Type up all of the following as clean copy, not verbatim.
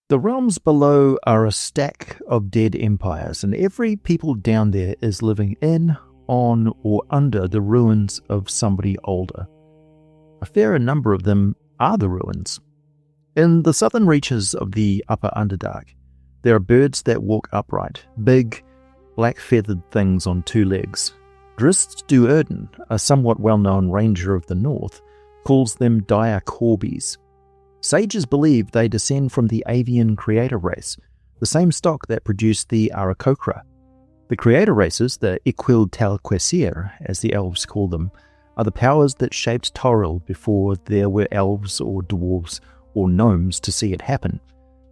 The realms below are a stack of dead empires, and every people down there is living in, on, or under the ruins of somebody older. A fair number of them are the ruins. In the southern reaches of the upper Underdark, there are birds that walk upright, big, black-feathered things on two legs. Drizzt Do'Urden, a somewhat well-known ranger of the north, calls them dire corbies. Sages believe they descend from the avian creator race, the same stock that produced the Aarakocra. The creator races, the Ichwil-tal-Quesir, as the elves call them, are the powers that shaped Toril before there were elves or dwarves or gnomes to see it happen,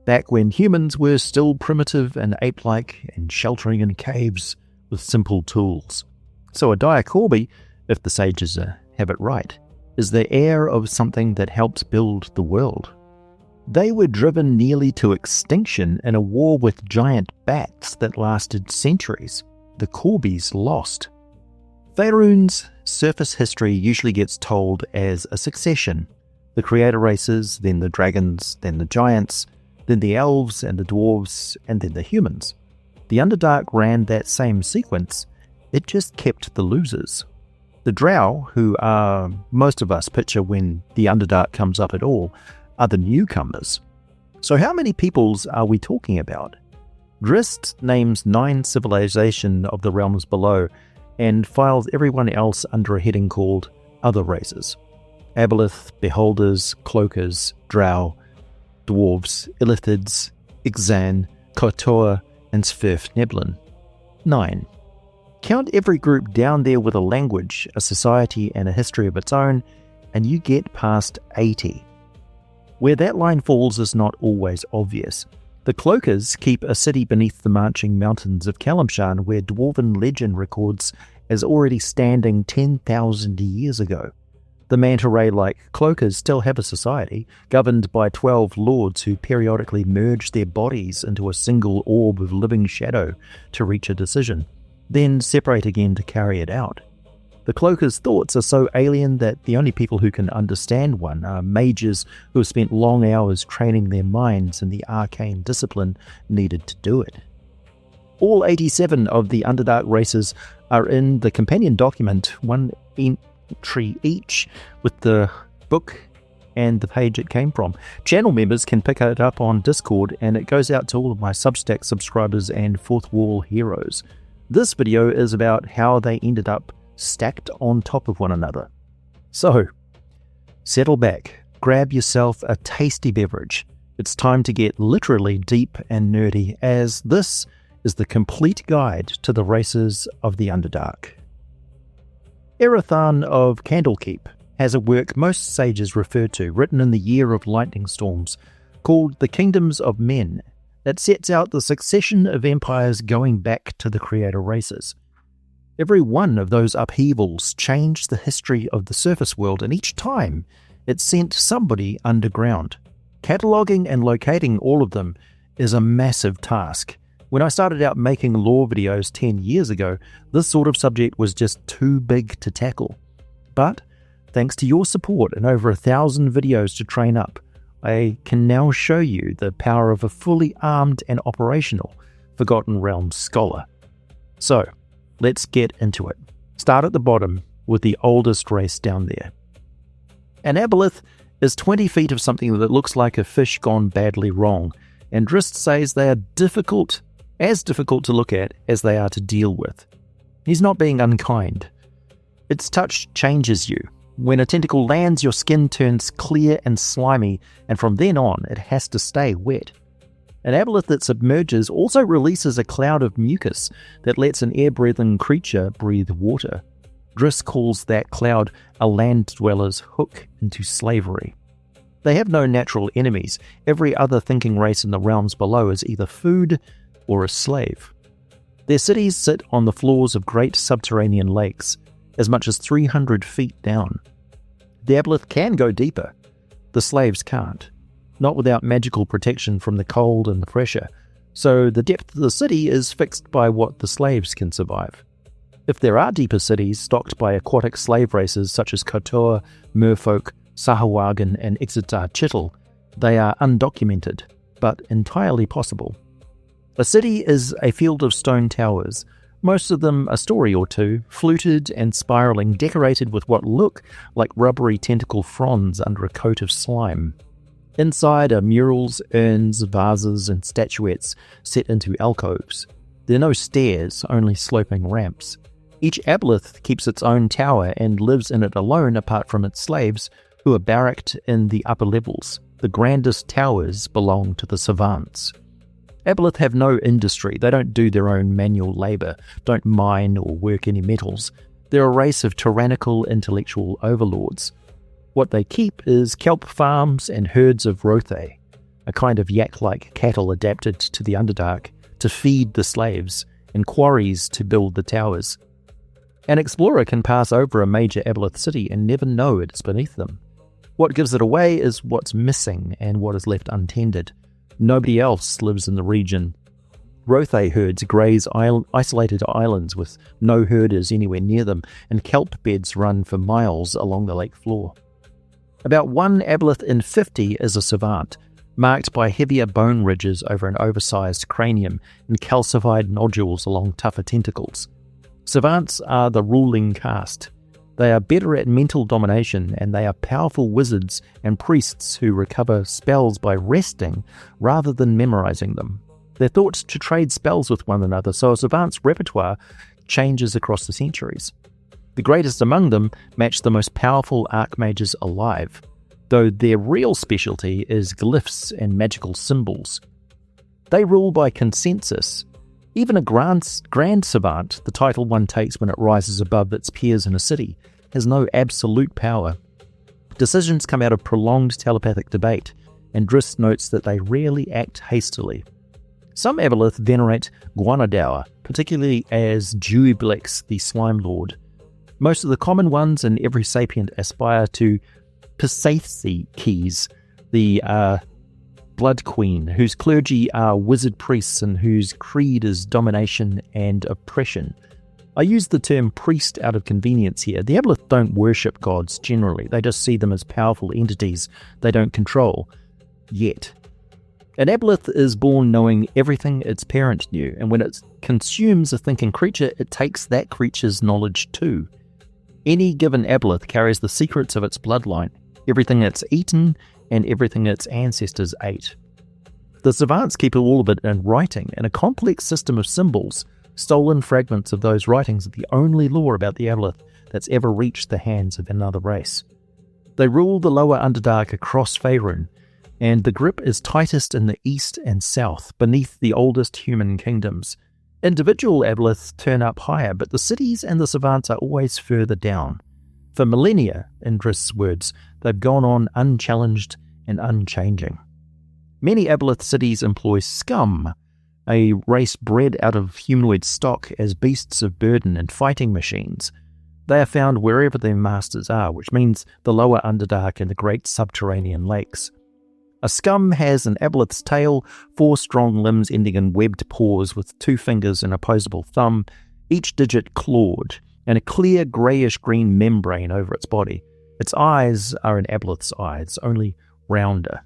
back when humans were still primitive and ape-like and sheltering in caves with simple tools. So a dire corby, if the sages have it right, is the heir of something that helped build the world. They were driven nearly to extinction in a war with giant bats that lasted centuries. The corbies lost. Faerûn's surface history usually gets told as a succession. The creator races, then the dragons, then the giants, then the elves and the dwarves, and then the humans. The Underdark ran that same sequence, it just kept the losers. The drow, who most of us picture when the Underdark comes up at all, are the newcomers. So how many peoples are we talking about? Drizzt names 9 civilizations of the realms below and files everyone else under a heading called Other Races. Aboleth, Beholders, Cloakers, Drow, Dwarves, Illithids, Ixzan, Kuo-toa, and Svirfneblin. 9. Count every group down there with a language, a society, and a history of its own, and you get past 80. Where that line falls is not always obvious. The Cloakers keep a city beneath the marching mountains of Calimshan where dwarven legend records as already standing 10,000 years ago. The manta ray-like Cloakers still have a society, governed by 12 lords who periodically merge their bodies into a single orb of living shadow to reach a decision, then separate again to carry it out. The Cloakers' thoughts are so alien that the only people who can understand one are mages who have spent long hours training their minds in the arcane discipline needed to do it. All 87 of the Underdark races are in the companion document, one entry each, with the book and the page it came from. Channel members can pick it up on Discord, and it goes out to all of my Substack subscribers and Fourth Wall heroes. This video is about how they ended up stacked on top of one another. So, settle back, grab yourself a tasty beverage. It's time to get literally deep and nerdy, as this is the complete guide to the races of the Underdark. Erethan of Candlekeep has a work most sages refer to, written in the year of lightning storms, called The Kingdoms of Men, that sets out the succession of empires going back to the creator races. Every one of those upheavals changed the history of the surface world, and each time it sent somebody underground. Cataloguing and locating all of them is a massive task. When I started out making lore videos 10 years ago, this sort of subject was just too big to tackle. But, thanks to your support and over 1,000 videos to train up, I can now show you the power of a fully armed and operational Forgotten Realms scholar. So, let's get into it. Start at the bottom with the oldest race down there. An Aboleth is 20 feet of something that looks like a fish gone badly wrong, and Drizzt says they are as difficult to look at as they are to deal with. He's not being unkind. Its touch changes you. When a tentacle lands, your skin turns clear and slimy, and from then on, it has to stay wet. An Aboleth that submerges also releases a cloud of mucus that lets an air-breathing creature breathe water. Drizzt calls that cloud a land dweller's hook into slavery. They have no natural enemies. Every other thinking race in the realms below is either food or a slave. Their cities sit on the floors of great subterranean lakes, as much as 300 feet down. The Aboleth can go deeper. The slaves can't. Not without magical protection from the cold and the pressure, so the depth of the city is fixed by what the slaves can survive. If there are deeper cities stocked by aquatic slave races such as Kuo-toa, Merfolk, Sahuagin, and Ixzan, they are undocumented. but entirely possible. A city is a field of stone towers, most of them a story or two, fluted and spiralling, decorated with what look like rubbery tentacle fronds under a coat of slime. Inside are murals, urns, vases, and statuettes set into alcoves. There are no stairs, only sloping ramps. Each Aboleth keeps its own tower and lives in it alone apart from its slaves, who are barracked in the upper levels. The grandest towers belong to the savants. Aboleth have no industry. They don't do their own manual labour, don't mine or work any metals. They're a race of tyrannical intellectual overlords. What they keep is kelp farms and herds of rothae, a kind of yak-like cattle adapted to the Underdark to feed the slaves, and quarries to build the towers. An explorer can pass over a major Aboleth city and never know it is beneath them. What gives it away is what's missing and what is left untended. Nobody else lives in the region. Rothae herds graze isolated islands with no herders anywhere near them, and kelp beds run for miles along the lake floor. About 1 Aboleth in 50 is a savant, marked by heavier bone ridges over an oversized cranium and calcified nodules along tougher tentacles. Savants are the ruling caste. They are better at mental domination, and they are powerful wizards and priests who recover spells by resting rather than memorizing them. They're thought to trade spells with one another, so a savant's repertoire changes across the centuries. The greatest among them match the most powerful archmages alive, though their real specialty is glyphs and magical symbols. They rule by consensus. Even a grand savant, the title one takes when it rises above its peers in a city, has no absolute power. Decisions come out of prolonged telepathic debate, and Driss notes that they rarely act hastily. Some Aboleth venerate Guanadour, particularly as Dewiblex, the Slime Lord. Most of the common ones and every sapient aspire to Pisaithes, the Blood Queen, whose clergy are wizard priests and whose creed is domination and oppression. I use the term priest out of convenience here. The Aboleth don't worship gods generally. They just see them as powerful entities they don't control. Yet. An Aboleth is born knowing everything its parent knew, and when it consumes a thinking creature, it takes that creature's knowledge too. Any given Aboleth carries the secrets of its bloodline, everything it's eaten, and everything its ancestors ate. The savants keep all of it in writing, and a complex system of symbols. Stolen fragments of those writings are the only lore about the Aboleth that's ever reached the hands of another race. They rule the lower Underdark across Phaerimm, and the grip is tightest in the east and south, beneath the oldest human kingdoms. Individual Aboleth turn up higher, but the cities and the savants are always further down. For millennia, in Driss's words, they've gone on unchallenged and unchanging. Many Aboleth cities employ Skum, a race bred out of humanoid stock as beasts of burden and fighting machines. They are found wherever their masters are, which means the lower Underdark and the great subterranean lakes. A Skum has an Aboleth's tail, 4 strong limbs ending in webbed paws with 2 fingers and opposable thumb, each digit clawed, and a clear greyish-green membrane over its body. Its eyes are an Aboleth's eyes, only rounder.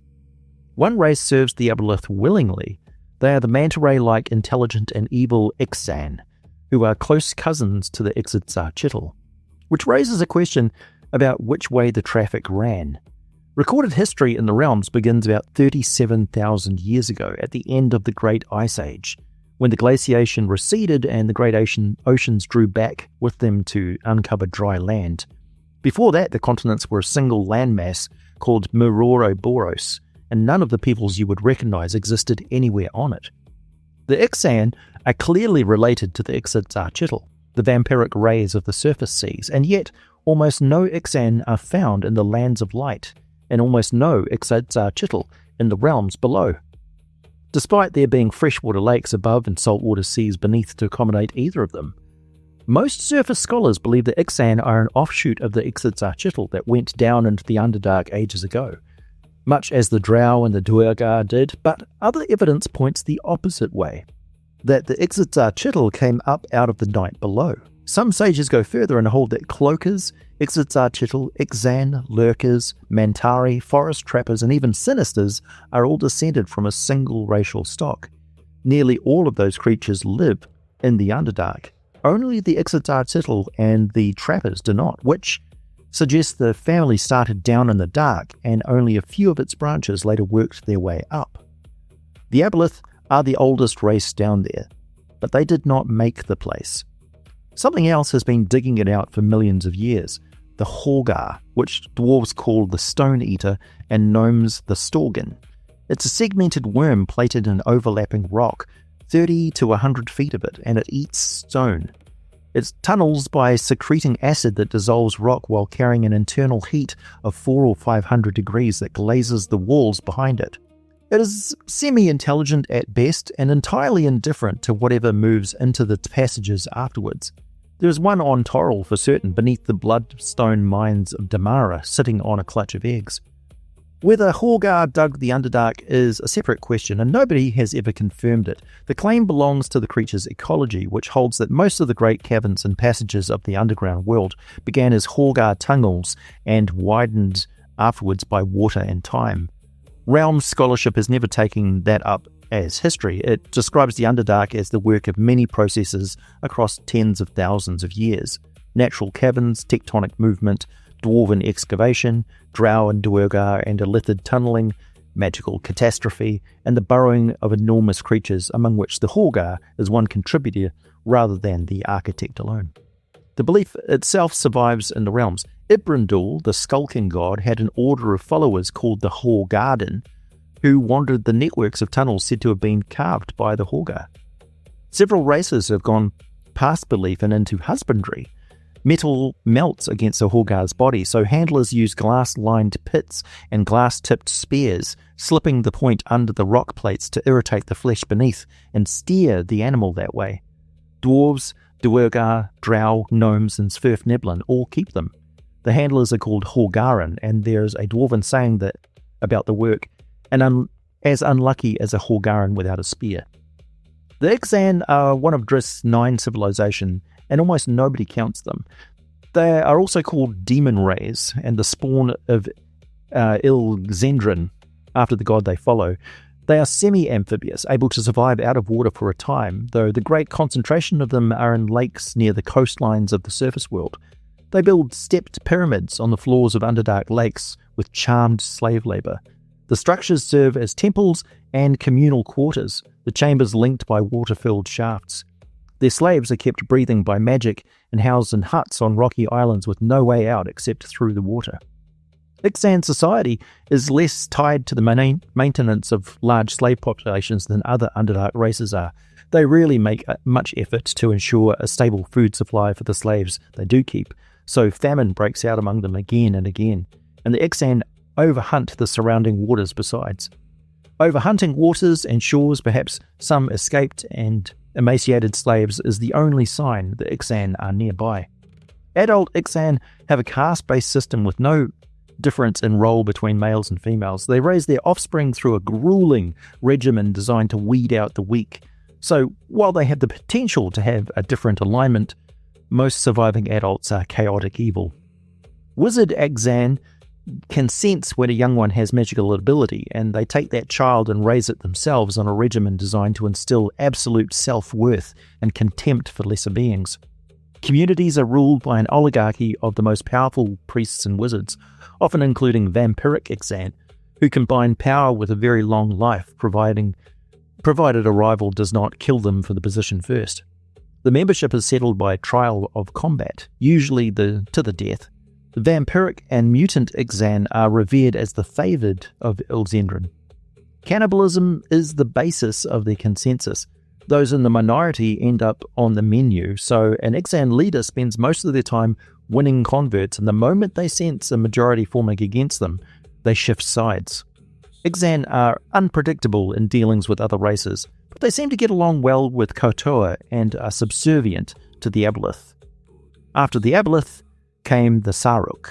One race serves the Aboleth willingly. They are the manta-ray-like intelligent and evil Ixzan, who are close cousins to the Ixzan, which raises a question about which way the traffic ran. Recorded history in the realms begins about 37,000 years ago, at the end of the Great Ice Age, when the glaciation receded and the great oceans drew back with them to uncover dry land. Before that, the continents were a single landmass called Ouroboros, and none of the peoples you would recognize existed anywhere on it. The Ixzan are clearly related to the Ixzan, the vampiric rays of the surface seas, and yet almost no Ixzan are found in the lands of light, and almost no Ixzan in the realms below. Despite there being freshwater lakes above and saltwater seas beneath to accommodate either of them, most surface scholars believe the Ixzan are an offshoot of the Ixzan that went down into the Underdark ages ago, much as the Drow and the Horgar did, but other evidence points the opposite way, that the Ixzan came up out of the night below. Some sages go further and hold that Cloakers, Ixzan, Ixzan, lurkers, Mantari, forest trappers, and even sinisters are all descended from a single racial stock. Nearly all of those creatures live in the Underdark. Only the Ixzan and the trappers do not, which suggests the family started down in the dark and only a few of its branches later worked their way up. The Aboleth are the oldest race down there, but they did not make the place. Something else has been digging it out for millions of years, the Horgar, which dwarves call the Stone Eater and gnomes the Storgin. It's a segmented worm plated in overlapping rock, 30 to 100 feet of it, and it eats stone. It tunnels by secreting acid that dissolves rock while carrying an internal heat of 400 or 500 degrees that glazes the walls behind it. It is semi-intelligent at best and entirely indifferent to whatever moves into the passages afterwards. There is one on Toril for certain beneath the bloodstone mines of Damara sitting on a clutch of eggs. Whether Horgar dug the Underdark is a separate question, and nobody has ever confirmed it. The claim belongs to the creature's ecology, which holds that most of the great caverns and passages of the underground world began as Horgar tunnels and widened afterwards by water and time. Realm scholarship has never taken that up as history. It describes the Underdark as the work of many processes across tens of thousands of years. Natural caverns, tectonic movement, dwarven excavation, drow and duergar and illithid tunneling, magical catastrophe, and the burrowing of enormous creatures, among which the Horgar is one contributor rather than the architect alone. The belief itself survives in the realms. Oryndoll, the skulking god, had an order of followers called the Horgarden, who wandered the networks of tunnels said to have been carved by the Horgar. Several races have gone past belief and into husbandry. Metal melts against a Horgar's body, so handlers use glass-lined pits and glass-tipped spears, slipping the point under the rock plates to irritate the flesh beneath and steer the animal that way. Dwarves, duergar, drow, gnomes, and Svirfneblin all keep them. The handlers are called Horgaran, and there's a dwarven saying that about the work, and as unlucky as a Horgaran without a spear. The Ixzan are one of Drist's 9 civilizations, and almost nobody counts them. They are also called demon rays, and the spawn of Ixzan, after the god they follow. They are semi-amphibious, able to survive out of water for a time, though the great concentration of them are in lakes near the coastlines of the surface world. They build stepped pyramids on the floors of Underdark lakes with charmed slave labor. The structures serve as temples and communal quarters, the chambers linked by water-filled shafts. Their slaves are kept breathing by magic and housed in huts on rocky islands with no way out except through the water. Ixzan society is less tied to the maintenance of large slave populations than other Underdark races are. They rarely make much effort to ensure a stable food supply for the slaves they do keep, so famine breaks out among them again and again, and the Ixzan overhunt the surrounding waters besides. Overhunting waters and shores, perhaps some escaped and emaciated slaves, is the only sign the Ixzan are nearby. Adult Ixzan have a caste-based system with no difference in role between males and females. They raise their offspring through a grueling regimen designed to weed out the weak. So while they have the potential to have a different alignment, most surviving adults are chaotic evil. Wizard Ixzan can sense when a young one has magical ability, and they take that child and raise it themselves on a regimen designed to instill absolute self-worth and contempt for lesser beings. Communities are ruled by an oligarchy of the most powerful priests and wizards, often including vampiric Ixzan, who combine power with a very long life, provided a rival does not kill them for the position first. The membership is settled by trial of combat, usually to the death. The vampiric and mutant Ixzan are revered as the favoured of Ixzan. Cannibalism is the basis of their consensus. Those in the minority end up on the menu, so an Ixzan leader spends most of their time winning converts, and the moment they sense a majority forming against them, they shift sides. Ixzan are unpredictable in dealings with other races, but they seem to get along well with Kuo-toa and are subservient to the Aboleth. After the Aboleth came the Sarrukh.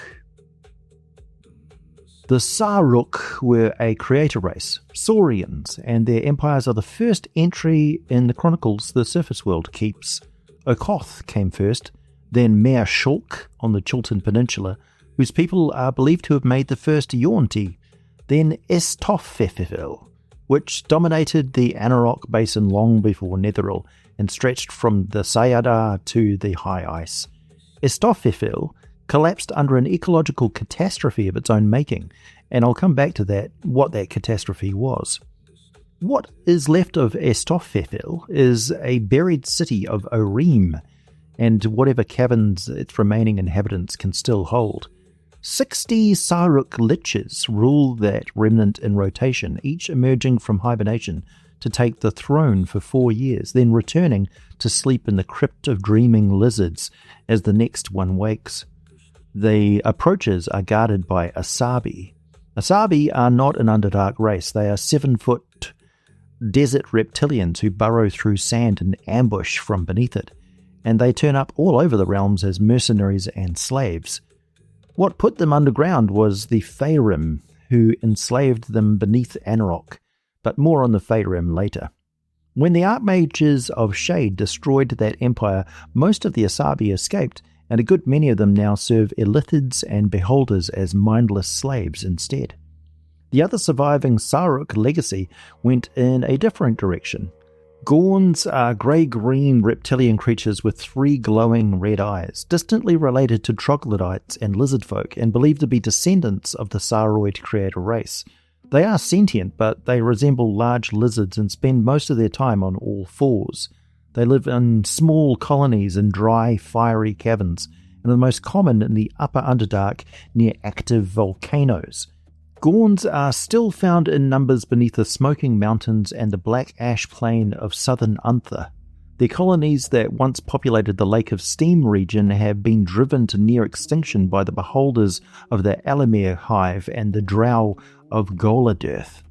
The Sarrukh were a creator race, Saurians, and their empires are the first entry in the chronicles the surface world keeps. Okoth came first, then Mayor Shulk on the Chiltern Peninsula, whose people are believed to have made the first Yuan-ti, then Estoffethil, which dominated the Anauroch Basin long before Netheril and stretched from the Sayadar to the High Ice. Estoffethil collapsed under an ecological catastrophe of its own making, and I'll come back to that, what that catastrophe was. What is left of Estoffethil is a buried city of Oreme, and whatever caverns its remaining inhabitants can still hold. 60 Sarrukh liches rule that remnant in rotation, each emerging from hibernation to take the throne for 4 years, then returning to sleep in the crypt of dreaming lizards as the next one wakes. The approaches are guarded by asabi. Asabi are not an Underdark race. They are 7-foot desert reptilians who burrow through sand and ambush from beneath it, and they turn up all over the realms as mercenaries and slaves. What put them underground was the Phaerimm, who enslaved them beneath Anauroch, but more on the Phaerimm later. When the Archmages of Shade destroyed that empire, most of the asabi escaped, and a good many of them now serve Illithids and Beholders as mindless slaves instead. The other surviving Sarrukh legacy went in a different direction. Gaunds are grey-green reptilian creatures with 3 glowing red eyes, distantly related to troglodytes and lizardfolk, and believed to be descendants of the Sauroid creator race. They are sentient, but they resemble large lizards and spend most of their time on all fours. They live in small colonies in dry, fiery caverns, and are the most common in the upper Underdark near active volcanoes. Gaunds are still found in numbers beneath the smoking mountains and the black ash plain of southern Unther. Their colonies that once populated the Lake of Steam region have been driven to near extinction by the beholders of the Alamere hive and the drow of Goladirth.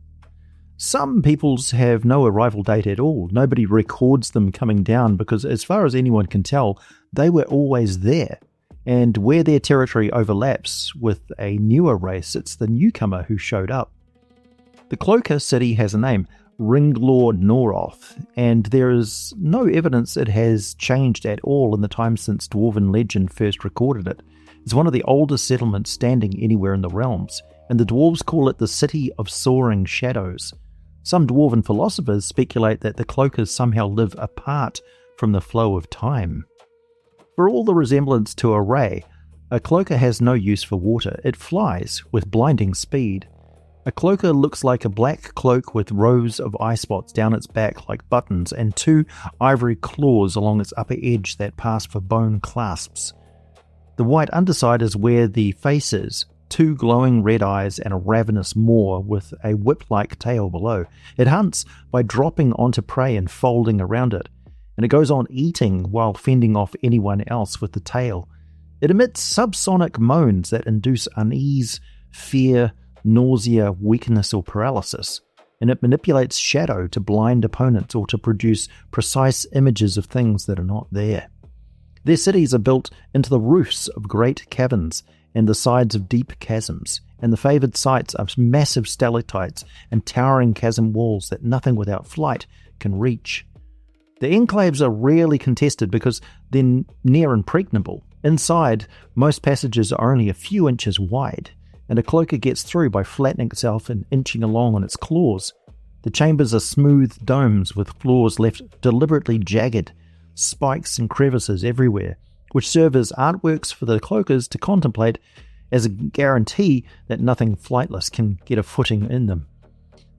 Some peoples have no arrival date at all. Nobody records them coming down because, as far as anyone can tell, they were always there. And where their territory overlaps with a newer race, it's the newcomer who showed up. The Cloaker city has a name, Ringlor Noroth, and there is no evidence it has changed at all in the time since Dwarven legend first recorded it. It's one of the oldest settlements standing anywhere in the realms, and the dwarves call it the City of Soaring Shadows. Some Dwarven philosophers speculate that the Cloakers somehow live apart from the flow of time. For all the resemblance to a ray, a cloaker has no use for water. It flies with blinding speed. A cloaker looks like a black cloak with rows of eye spots down its back like buttons and 2 ivory claws along its upper edge that pass for bone clasps. The white underside is where the face is, 2 glowing red eyes and a ravenous maw with a whip-like tail below. It hunts by dropping onto prey and folding around it, and it goes on eating while fending off anyone else with the tail. It emits subsonic moans that induce unease, fear, nausea, weakness, or paralysis, and it manipulates shadow to blind opponents or to produce precise images of things that are not there. Their cities are built into the roofs of great caverns and the sides of deep chasms, and the favoured sites are massive stalactites and towering chasm walls that nothing without flight can reach. The enclaves are rarely contested because they're near impregnable. Inside, most passages are only a few inches wide, and a cloaker gets through by flattening itself and inching along on its claws. The chambers are smooth domes with floors left deliberately jagged, spikes and crevices everywhere, which serve as artworks for the cloakers to contemplate as a guarantee that nothing flightless can get a footing in them.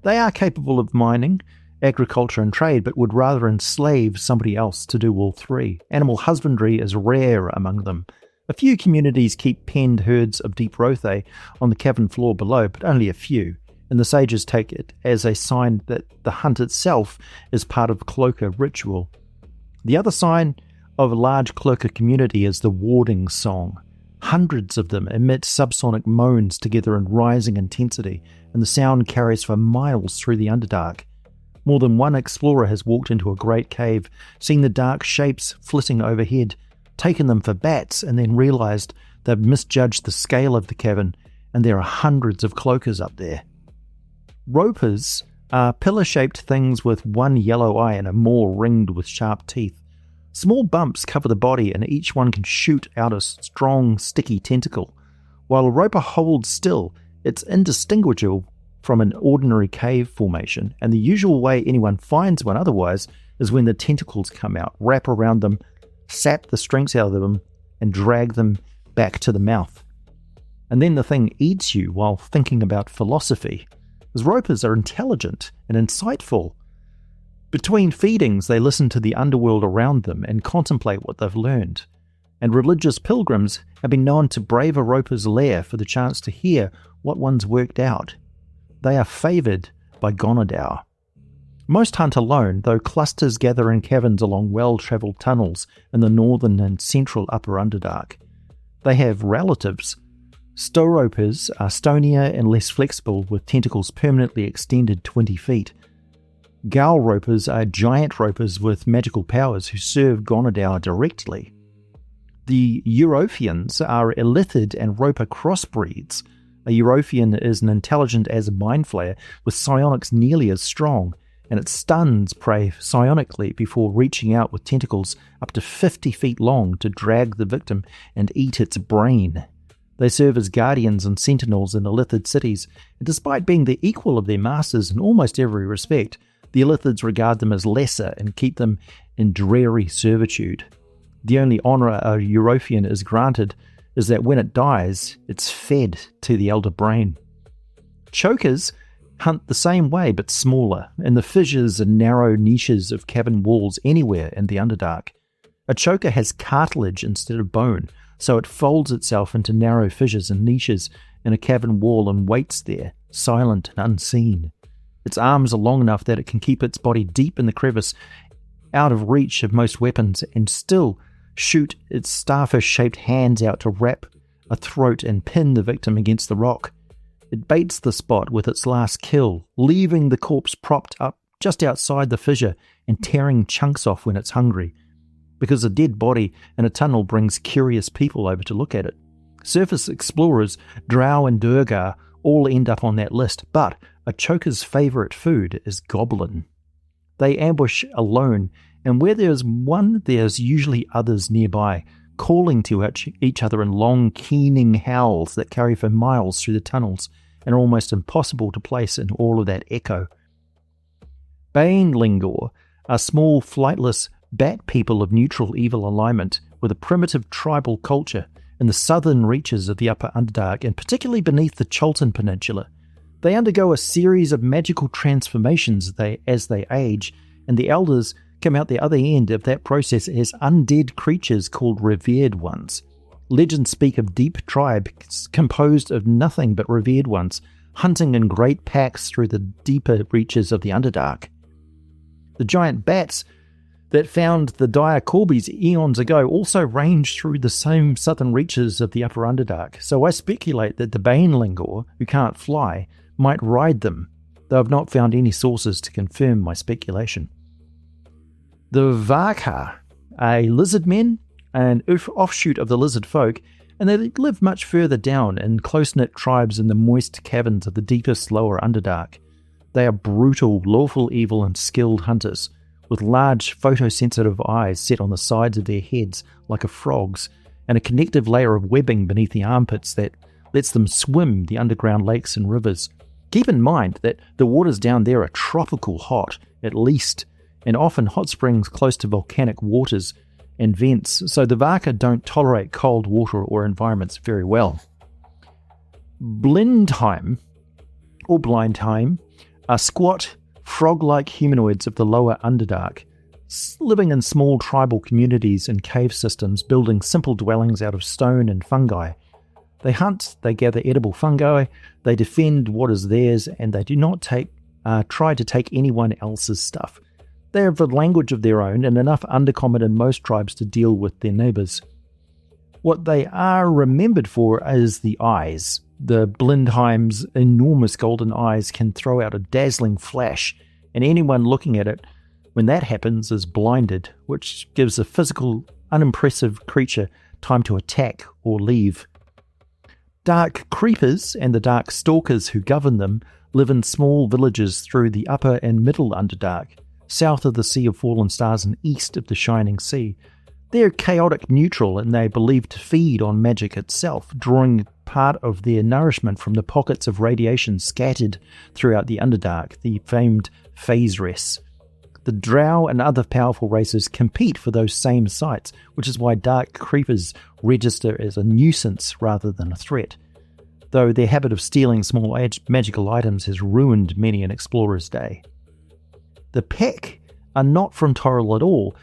They are capable of mining, agriculture and trade, but would rather enslave somebody else to do all 3. Animal husbandry is rare among them. A few communities keep penned herds of deep rothae on the cavern floor below, but only a few, and the sages take it as a sign that the hunt itself is part of cloaker ritual. The other sign of a large cloaker community is the warding song. Hundreds of them emit subsonic moans together in rising intensity, and the sound carries for miles through the Underdark. More than one explorer has walked into a great cave, seen the dark shapes flitting overhead, taken them for bats, and then realized they've misjudged the scale of the cavern, and there are hundreds of cloakers up there. Ropers are pillar-shaped things with one yellow eye and a maw ringed with sharp teeth. Small bumps cover the body and each one can shoot out a strong, sticky tentacle. While a roper holds still, it's indistinguishable from an ordinary cave formation, and the usual way anyone finds one otherwise is when the tentacles come out, wrap around them, sap the strength out of them, and drag them back to the mouth. And then the thing eats you while thinking about philosophy, as ropers are intelligent and insightful. Between feedings, they listen to the underworld around them and contemplate what they've learned. And religious pilgrims have been known to brave a roper's lair for the chance to hear what one's worked out. They are favoured by Gonadau. Most hunt alone, though clusters gather in caverns along well-travelled tunnels in the northern and central upper Underdark. They have relatives. Stow-ropers are stonier and less flexible, with tentacles permanently extended 20 feet. Gaul ropers are giant ropers with magical powers who serve Gonadau directly. The Europhians are Illithid and roper crossbreeds. A Europhian is an intelligent as a mind flayer with psionics nearly as strong, and it stuns prey psionically before reaching out with tentacles up to 50 feet long to drag the victim and eat its brain. They serve as guardians and sentinels in Illithid cities, and despite being the equal of their masters in almost every respect, the Illithids regard them as lesser and keep them in dreary servitude. The only honour a Europhian is granted is that when it dies, it's fed to the elder brain. Chokers hunt the same way but smaller, in the fissures and narrow niches of cavern walls anywhere in the Underdark. A choker has cartilage instead of bone, so it folds itself into narrow fissures and niches in a cavern wall and waits there, silent and unseen. Its arms are long enough that it can keep its body deep in the crevice, out of reach of most weapons, and still shoot its starfish-shaped hands out to wrap a throat and pin the victim against the rock. It baits the spot with its last kill, leaving the corpse propped up just outside the fissure and tearing chunks off when it's hungry, because a dead body in a tunnel brings curious people over to look at it. Surface explorers, drow and durgar, all end up on that list, but a choker's favourite food is goblin. They ambush alone, and where there's one, there's usually others nearby, calling to each other in long, keening howls that carry for miles through the tunnels and are almost impossible to place in all of that echo. Bainligor are small, flightless bat people of neutral evil alignment with a primitive tribal culture in the southern reaches of the upper Underdark, and particularly beneath the Cholton Peninsula. They undergo a series of magical transformations as they age, and the elders come out the other end of that process as undead creatures called revered ones. Legends speak of deep tribes composed of nothing but revered ones, hunting in great packs through the deeper reaches of the Underdark. The giant bats that found the dire corbies eons ago also range through the same southern reaches of the upper Underdark, so I speculate that the Bainligor, who can't fly, might ride them, though I've not found any sources to confirm my speculation. The Varkha are lizard men, an offshoot of the lizard folk, and they live much further down in close-knit tribes in the moist caverns of the deepest lower Underdark. They are brutal, lawful evil and skilled hunters, with large photosensitive eyes set on the sides of their heads like a frog's, and a connective layer of webbing beneath the armpits that lets them swim the underground lakes and rivers. Keep in mind that the waters down there are tropical hot, at least, and often hot springs close to volcanic waters and vents, so the Varkha don't tolerate cold water or environments very well. Blindheim, or Blindheim, are squat, frog-like humanoids of the lower Underdark, living in small tribal communities and cave systems, building simple dwellings out of stone and fungi. They hunt, they gather edible fungi, they defend what is theirs, and they do not try to take anyone else's stuff. They have a language of their own and enough undercommon in most tribes to deal with their neighbours. What they are remembered for is the eyes. The Blindheim's enormous golden eyes can throw out a dazzling flash, and anyone looking at it when that happens is blinded, which gives a physical, unimpressive creature time to attack or leave. Dark creepers and the dark stalkers who govern them live in small villages through the upper and middle Underdark, south of the Sea of Fallen Stars and east of the Shining Sea. They're chaotic neutral, and they believe to feed on magic itself, drawing part of their nourishment from the pockets of radiation scattered throughout the Underdark, the famed Phaerimm. The Drow and other powerful races compete for those same sites, which is why dark creepers register as a nuisance rather than a threat, though their habit of stealing small magical items has ruined many an explorer's day. The Pech are not from Toril at all.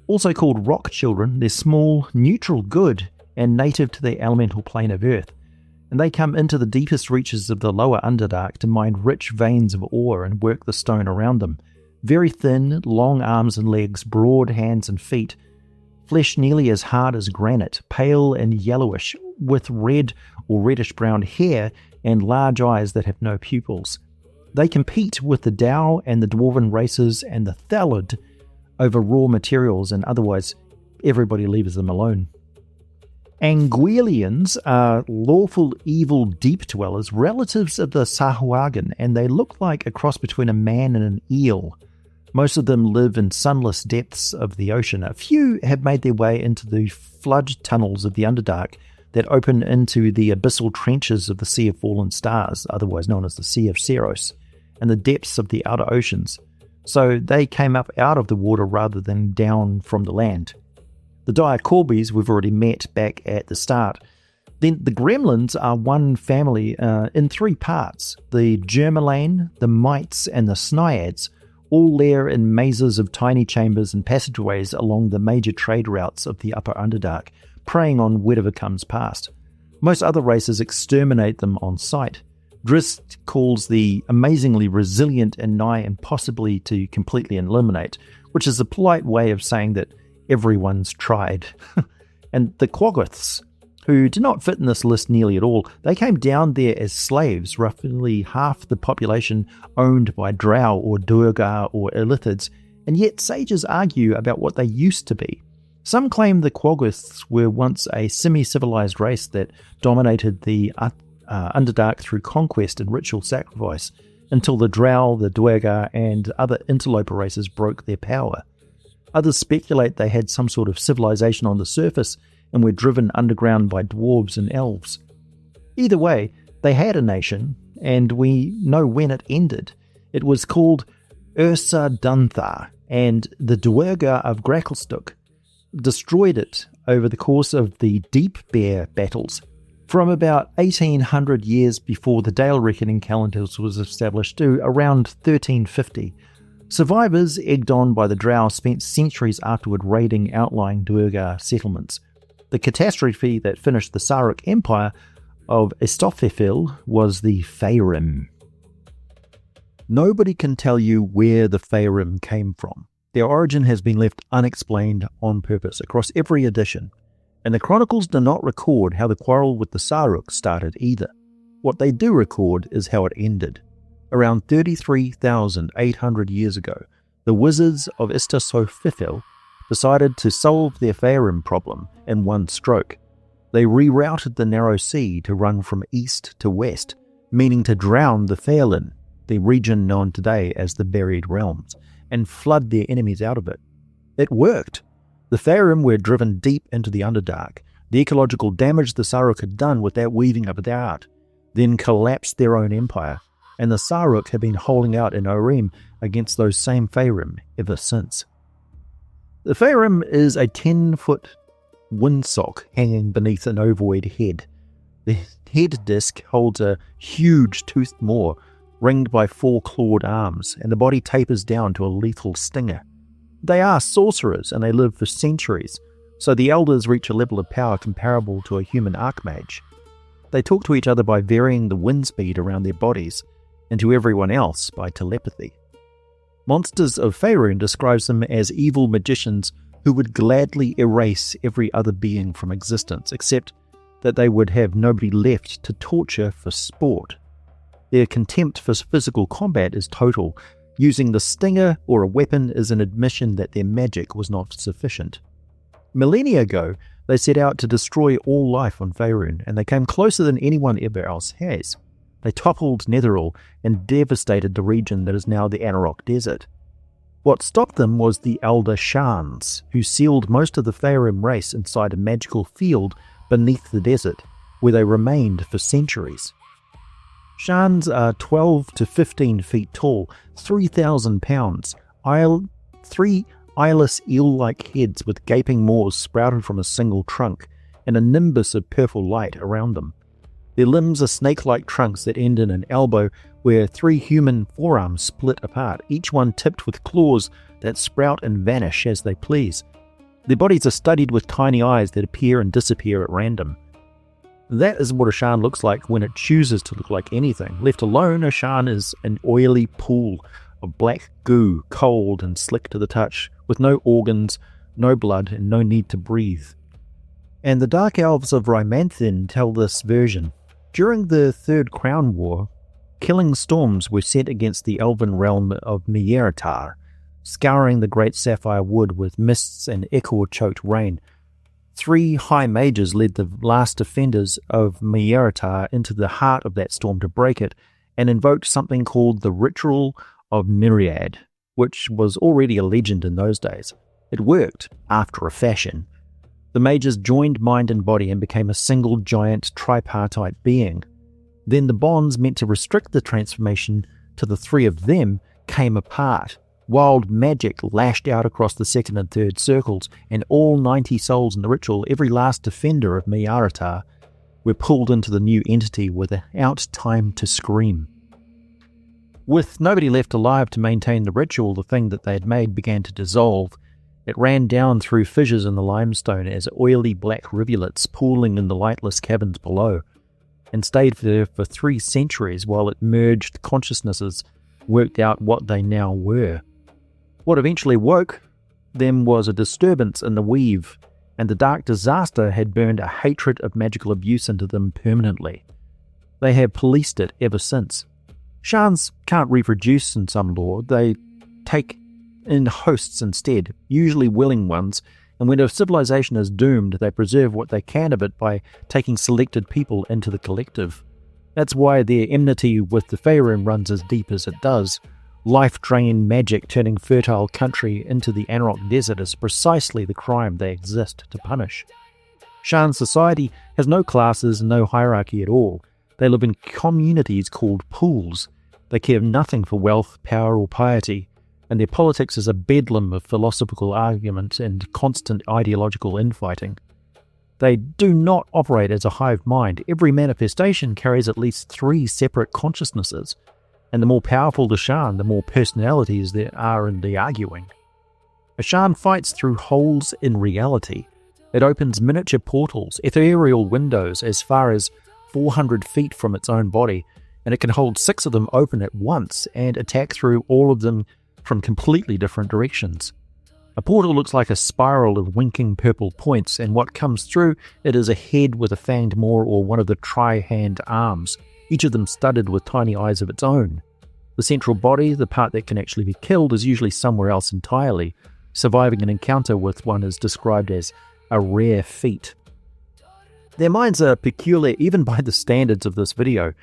Also called rock children, they're small, neutral good, and native to the elemental plane of Earth, and they come into the deepest reaches of the lower Underdark to mine rich veins of ore and work the stone around them. Very thin, long arms and legs, broad hands and feet, flesh nearly as hard as granite, pale and yellowish, with red or reddish-brown hair and large eyes that have no pupils. They compete with the Dow and the Dwarven races and the Thalid over raw materials, and otherwise everybody leaves them alone. Anguiliians are lawful evil deep dwellers, relatives of the Sahuagin, and they look like a cross between a man and an eel. Most of them live in sunless depths of the ocean. A few have made their way into the flood tunnels of the Underdark that open into the abyssal trenches of the Sea of Fallen Stars, otherwise known as the Sea of Cerros, and the depths of the outer oceans. So they came up out of the water rather than down from the land. The dire corbies we've already met back at the start. Then the Gremlins are one family in three parts. The jermlaine, the mites, and the snyads all lair in mazes of tiny chambers and passageways along the major trade routes of the upper Underdark, preying on whatever comes past. Most other races exterminate them on sight. Drizzt calls the amazingly resilient and nigh impossibly to completely eliminate, which is a polite way of saying that everyone's tried. And the Quaggoths, who do not fit in this list nearly at all, they came down there as slaves, roughly half the population owned by Drow or Durgar or Illithids, and yet sages argue about what they used to be. Some claim the Quaggoths were once a semi-civilized race that dominated the Underdark through conquest and ritual sacrifice, until the Drow, the Duergar, and other interloper races broke their power. Others speculate they had some sort of civilization on the surface and were driven underground by dwarves and elves. Either way, they had a nation, and we know when it ended. It was called Ursa Dunthar, and the Duergar of Gracklstook destroyed it over the course of the Deep Bear battles. From about 1800 years before the Dale Reckoning calendars was established to around 1350. Survivors, egged on by the Drow, spent centuries afterward raiding outlying Duergar settlements. The catastrophe that finished the Sarrukh Empire of Estofethil was the Phaerimm. Nobody can tell you where the Phaerimm came from. Their origin has been left unexplained on purpose across every edition, and the chronicles do not record how the quarrel with the Sarrukh started either. What they do record is how it ended. Around 33,800 years ago, the wizards of Istosofithil decided to solve their Phaerimm problem in one stroke. They rerouted the narrow sea to run from east to west, meaning to drown the Phaerlin, the region known today as the Buried Realms, and flood their enemies out of it. It worked. The Phaerimm were driven deep into the Underdark. The ecological damage the Sarrukh had done with that weaving of the art then collapsed their own empire, and the Sarrukh have been holding out in Oreme against those same Phaerimm ever since. The Phaerimm is a 10-foot windsock hanging beneath an ovoid head. The head disc holds a huge toothed maw, ringed by 4 clawed arms, and the body tapers down to a lethal stinger. They are sorcerers, and they live for centuries, so the elders reach a level of power comparable to a human archmage. They talk to each other by varying the wind speed around their bodies, and to everyone else by telepathy. Monsters of Phaerun describes them as evil magicians who would gladly erase every other being from existence, except that they would have nobody left to torture for sport. Their contempt for physical combat is total. Using the stinger or a weapon is an admission that their magic was not sufficient. Millennia ago, they set out to destroy all life on Phaerun, and they came closer than anyone ever else has. They toppled Netheril and devastated the region that is now the Anauroch Desert. What stopped them was the elder Sharns, who sealed most of the Phaerimm race inside a magical field beneath the desert, where they remained for centuries. Sharns are 12 to 15 feet tall, 3,000 pounds, three eyeless eel-like heads with gaping maws sprouted from a single trunk, and a nimbus of purple light around them. Their limbs are snake-like trunks that end in an elbow where 3 human forearms split apart, each one tipped with claws that sprout and vanish as they please. Their bodies are studded with tiny eyes that appear and disappear at random. That is what a Sharn looks like when it chooses to look like anything. Left alone, a Sharn is an oily pool of black goo, cold and slick to the touch, with no organs, no blood, and no need to breathe. And the Dark Elves of Rymanthin tell this version. During the Third Crown War, killing storms were sent against the elven realm of Meertar, scouring the great sapphire wood with mists and ichor-choked rain. 3 high mages led the last defenders of Meertar into the heart of that storm to break it, and invoked something called the Ritual of Myriad, which was already a legend in those days. It worked, after a fashion. The mages joined mind and body and became a single giant tripartite being. Then the bonds meant to restrict the transformation to the 3 of them came apart. Wild magic lashed out across the second and third circles, and all 90 souls in the ritual, every last defender of Meertar, were pulled into the new entity without time to scream. With nobody left alive to maintain the ritual, the thing that they had made began to dissolve. It ran down through fissures in the limestone as oily black rivulets pooling in the lightless caverns below, and stayed there for 3 centuries while it merged consciousnesses, worked out what they now were. What eventually woke them was a disturbance in the weave, and the dark disaster had burned a hatred of magical abuse into them permanently. They have policed it ever since. Sharns can't reproduce in some lore. They take in hosts instead, usually willing ones, and when a civilization is doomed, they preserve what they can of it by taking selected people into the collective. That's why their enmity with the Phaerimm runs as deep as it does. Life-draining magic turning fertile country into the Anarok Desert is precisely the crime they exist to punish. Sharn society has no classes and no hierarchy at all. They live in communities called pools. They care nothing for wealth, power, or piety, and their politics is a bedlam of philosophical argument and constant ideological infighting. They do not operate as a hive mind. Every manifestation carries at least 3 separate consciousnesses, and the more powerful the Sharn, the more personalities there are in the arguing. A Sharn fights through holes in reality. It opens miniature portals, ethereal windows as far as 400 feet from its own body, and it can hold 6 of them open at once and attack through all of them from completely different directions. A portal looks like a spiral of winking purple points, and what comes through it is a head with a fanged maw or one of the tri-hand arms, each of them studded with tiny eyes of its own. The central body, the part that can actually be killed, is usually somewhere else entirely. Surviving an encounter with one is described as a rare feat. Their minds are peculiar even by the standards of this video.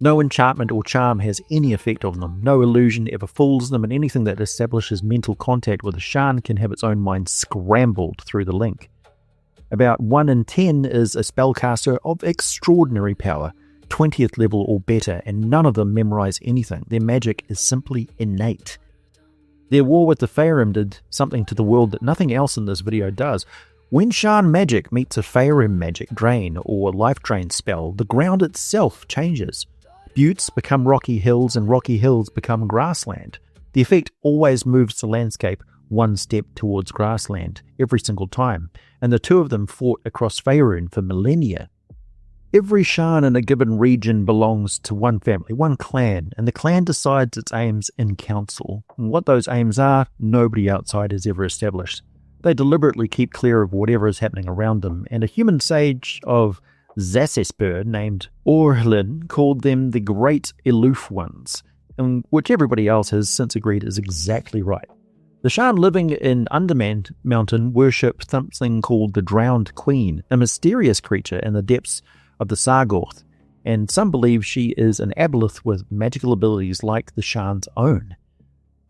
No enchantment or charm has any effect on them. No illusion ever fools them, and anything that establishes mental contact with a Sharn can have its own mind scrambled through the link. About 1 in 10 is a spellcaster of extraordinary power, 20th level or better, and none of them memorize anything. Their magic is simply innate. Their war with the Phaerimm did something to the world that nothing else in this video does. When Sharn magic meets a Phaerimm magic drain or life drain spell, the ground itself changes. Buttes become rocky hills and rocky hills become grassland. The effect always moves the landscape 1 step towards grassland every single time, and the 2 of them fought across Phaerun for millennia. Every Sharn in a given region belongs to one family, one clan, and the clan decides its aims in council. And what those aims are, nobody outside has ever established. They deliberately keep clear of whatever is happening around them, and a human sage of Zassespur named Orlin called them the Great Aloof Ones, and which everybody else has since agreed is exactly right. The Sharn living in Underdark Mountain worship something called the Drowned Queen, a mysterious creature in the depths of the Sarrukh, and some believe she is an Aboleth with magical abilities like the Sharn's own.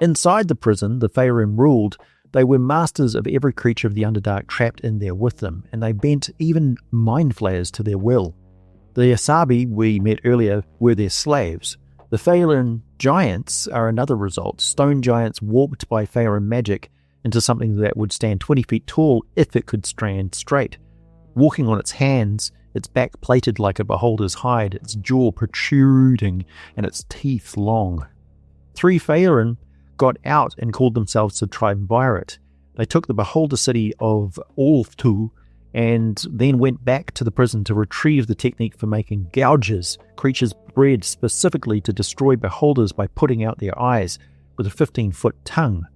Inside the prison the Phaerimm ruled, they were masters of every creature of the Underdark trapped in there with them, and they bent even mind flayers to their will. The asabi we met earlier were their slaves. The Phaerimm giants are another result, stone giants warped by Phaerimm magic into something that would stand 20 feet tall if it could stand straight. Walking on its hands, its back plated like a beholder's hide, its jaw protruding, and its teeth long. 3 Phaerimm got out and called themselves the Triumvirate. They took the beholder city of Ooltul and then went back to the prison to retrieve the technique for making gouges, creatures bred specifically to destroy beholders by putting out their eyes with a 15-foot tongue.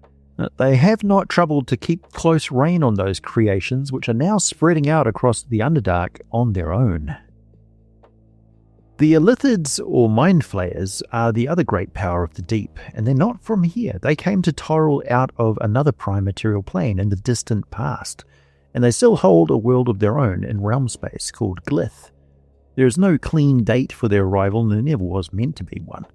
They have not troubled to keep close rein on those creations, which are now spreading out across the Underdark on their own. The Illithids, or Mind Flayers, are the other great power of the deep, and they're not from here. They came to Toril out of another prime material plane in the distant past, and they still hold a world of their own in realm space called Glyth. There is no clean date for their arrival, and there never was meant to be one.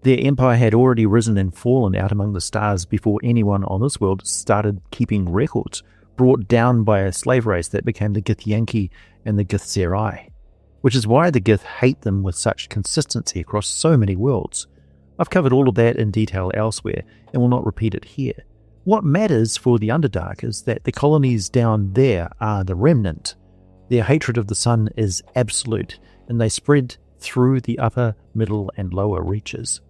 Their empire had already risen and fallen out among the stars before anyone on this world started keeping records, brought down by a slave race that became the Githyanki and the Githzerai, which is why the Gith hate them with such consistency across so many worlds. I've covered all of that in detail elsewhere, and will not repeat it here. What matters for the Underdark is that the colonies down there are the remnant. Their hatred of the sun is absolute, and they spread through the upper, middle, and lower reaches.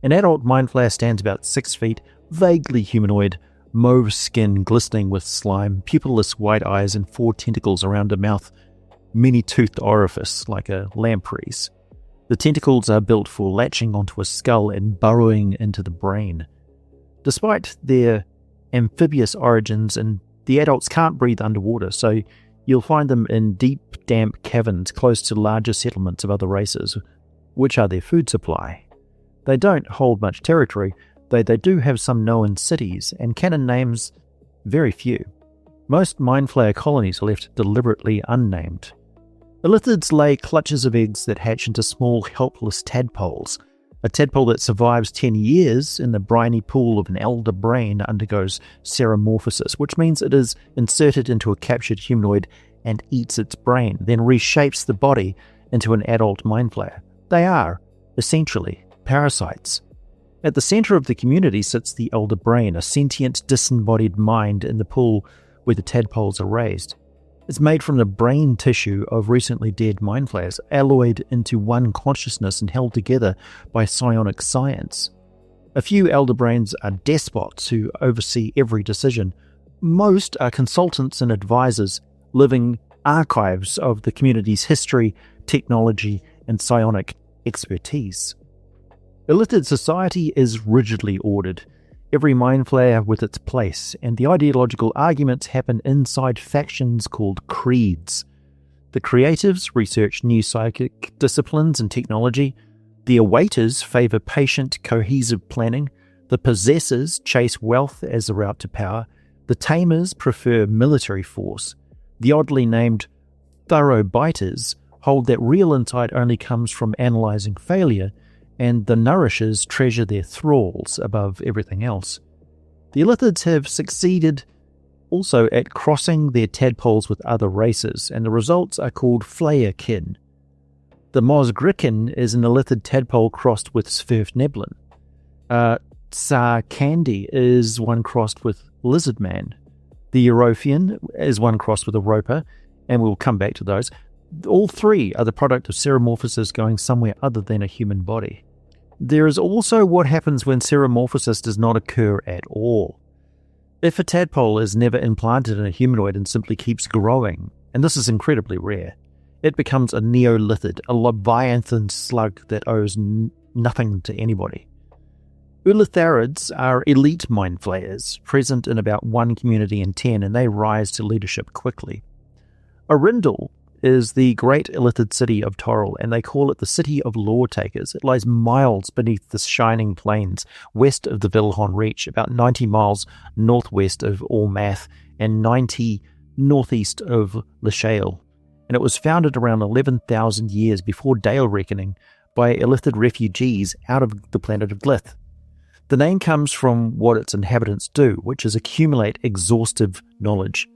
An adult Mind Flayer stands about 6 feet, vaguely humanoid, mauve skin glistening with slime, pupilless white eyes, and 4 tentacles around a mouth, many-toothed orifice like a lamprey's. The tentacles are built for latching onto a skull and burrowing into the brain. Despite their amphibious origins, and the adults can't breathe underwater, so you'll find them in deep, damp caverns close to larger settlements of other races, which are their food supply. They don't hold much territory, though they do have some known cities, and canon names very few. Most Mind Flayer colonies are left deliberately unnamed. Illithids lay clutches of eggs that hatch into small, helpless tadpoles. A tadpole that survives 10 years in the briny pool of an elder brain undergoes seromorphosis, which means it is inserted into a captured humanoid and eats its brain, then reshapes the body into an adult Mind Flayer. They are, essentially, parasites. At the center of the community sits the elder brain, a sentient, disembodied mind in the pool where the tadpoles are raised. It's made from the brain tissue of recently dead Mind Flayers, alloyed into one consciousness and held together by psionic science. A few elder brains are despots who oversee every decision. Most are consultants and advisors, living archives of the community's history, technology, and psionic expertise. Illithid society is rigidly ordered, every Mind Flayer with its place, and the ideological arguments happen inside factions called creeds. The creatives research new psychic disciplines and technology, the awaiters favour patient, cohesive planning, the possessors chase wealth as a route to power, the tamers prefer military force, the oddly named thorough biters hold that real insight only comes from analysing failure, and the nourishers treasure their thralls above everything else. The Illithids have succeeded also at crossing their tadpoles with other races, and the results are called Flayerkin. The Mosgrikin is an Illithid tadpole crossed with Svirfneblin. Sarkandi is one crossed with Lizardman. The Europhian is one crossed with a Roper, and we'll come back to those. All 3 are the product of seromorphosis going somewhere other than a human body. There is also what happens when seromorphosis does not occur at all. If a tadpole is never implanted in a humanoid and simply keeps growing, and this is incredibly rare, it becomes a neolithid, a leviathan slug that owes nothing to anybody. Ulitharids are elite Mind Flayers, present in about 1 community in 10, and they rise to leadership quickly. Oryndoll is the great Illithid city of Toril, and they call it the City of Lawtakers. It lies miles beneath the shining plains, west of the Vilhon Reach, about 90 miles northwest of Ormath, and 90 northeast of Lashale. And it was founded around 11,000 years before Dale Reckoning by Illithid refugees out of the planet of Glyth. The name comes from what its inhabitants do, which is accumulate exhaustive knowledge,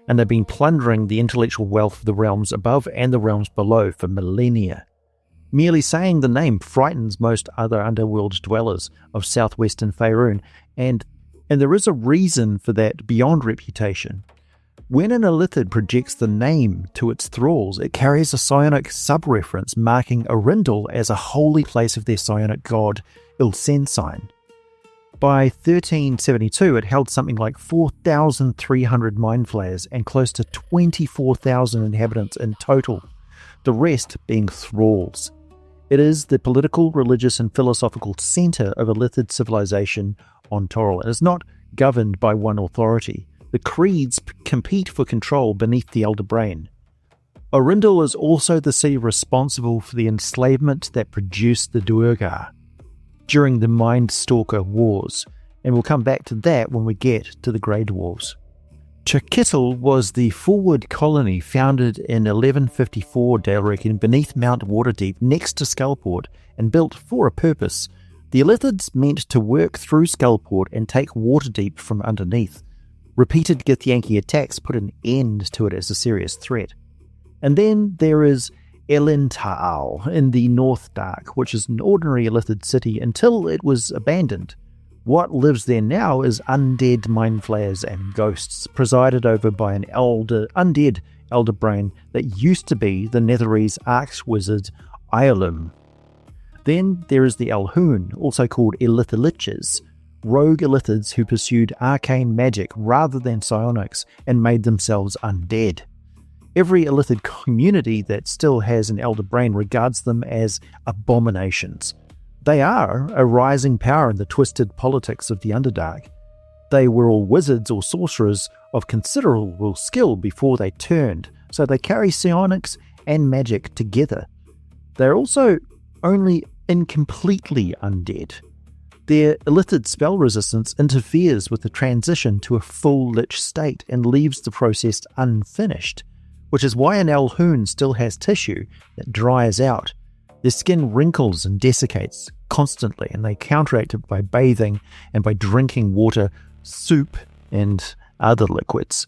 and they've been plundering the intellectual wealth of the realms above and the realms below for millennia. Merely saying the name frightens most other underworld dwellers of southwestern Phaerimm, and there is a reason for that beyond reputation. When an Illithid projects the name to its thralls, it carries a psionic sub-reference marking Oryndoll as a holy place of their psionic god, Ixzan. By 1372, it held something like 4,300 mind flayers and close to 24,000 inhabitants in total, the rest being thralls. It is the political, religious, and philosophical centre of Illithid civilization on Toril, and is not governed by one authority. The creeds compete for control beneath the Elder Brain. Oryndoll is also the city responsible for the enslavement that produced the Duergar during the Mind Stalker Wars, and we'll come back to that when we get to the Grey Dwarves. Chakitl was the forward colony founded in 1154, Dale reckon, beneath Mount Waterdeep next to Skullport, and built for a purpose. The Illithids meant to work through Skullport and take Waterdeep from underneath. Repeated Githyanki attacks put an end to it as a serious threat. And then there is Ellyn'taal in the North Dark, which is an ordinary Illithid city until it was abandoned. What lives there now is undead mind flayers and ghosts, presided over by an undead elder brain that used to be the Netherese arch-wizard Iolum. Then there is the Elhoon, also called Illithiliches, rogue Illithids who pursued arcane magic rather than psionics and made themselves undead. Every Illithid community that still has an elder brain regards them as abominations. They are a rising power in the twisted politics of the Underdark. They were all wizards or sorcerers of considerable skill before they turned, so they carry psionics and magic together. They're also only incompletely undead. Their Illithid spell resistance interferes with the transition to a full lich state and leaves the process unfinished, which is why an Elhoon still has tissue that dries out. Their skin wrinkles and desiccates constantly, and they counteract it by bathing and by drinking water, soup, and other liquids.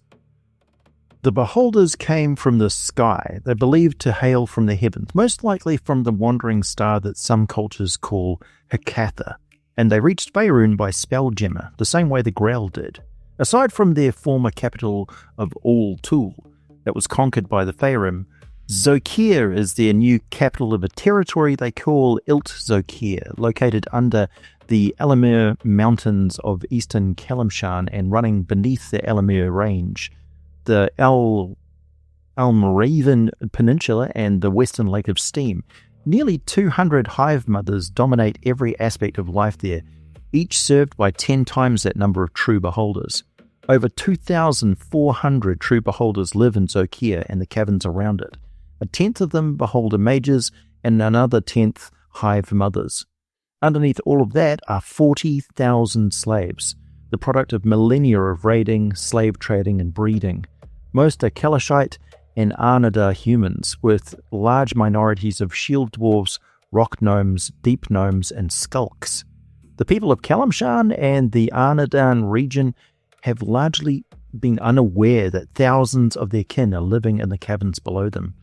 The beholders came from the sky. They're believed to hail from the heavens, most likely from the wandering star that some cultures call Hecatha, and they reached Phaerimm by Spelljammer, the same way the Grail did. Aside from their former capital of Ooltul that was conquered by the Phaerimm, Zokir is their new capital of a territory they call Ilt-Zokir, located under the Alamir Mountains of eastern Kalimshan and running beneath the Alamir Range, the Almoraven Peninsula, and the western Lake of Steam. Nearly 200 hive mothers dominate every aspect of life there, each served by 10 times that number of true beholders. Over 2,400 true beholders live in Zokir and the caverns around it. A tenth of them beholder mages and another tenth hive mothers. Underneath all of that are 40,000 slaves, the product of millennia of raiding, slave trading, and breeding. Most are Kalashite and Arnada humans, with large minorities of shield dwarves, rock gnomes, deep gnomes, and skulks. The people of Kalimshan and the Arnadan region have largely been unaware that thousands of their kin are living in the caverns below them.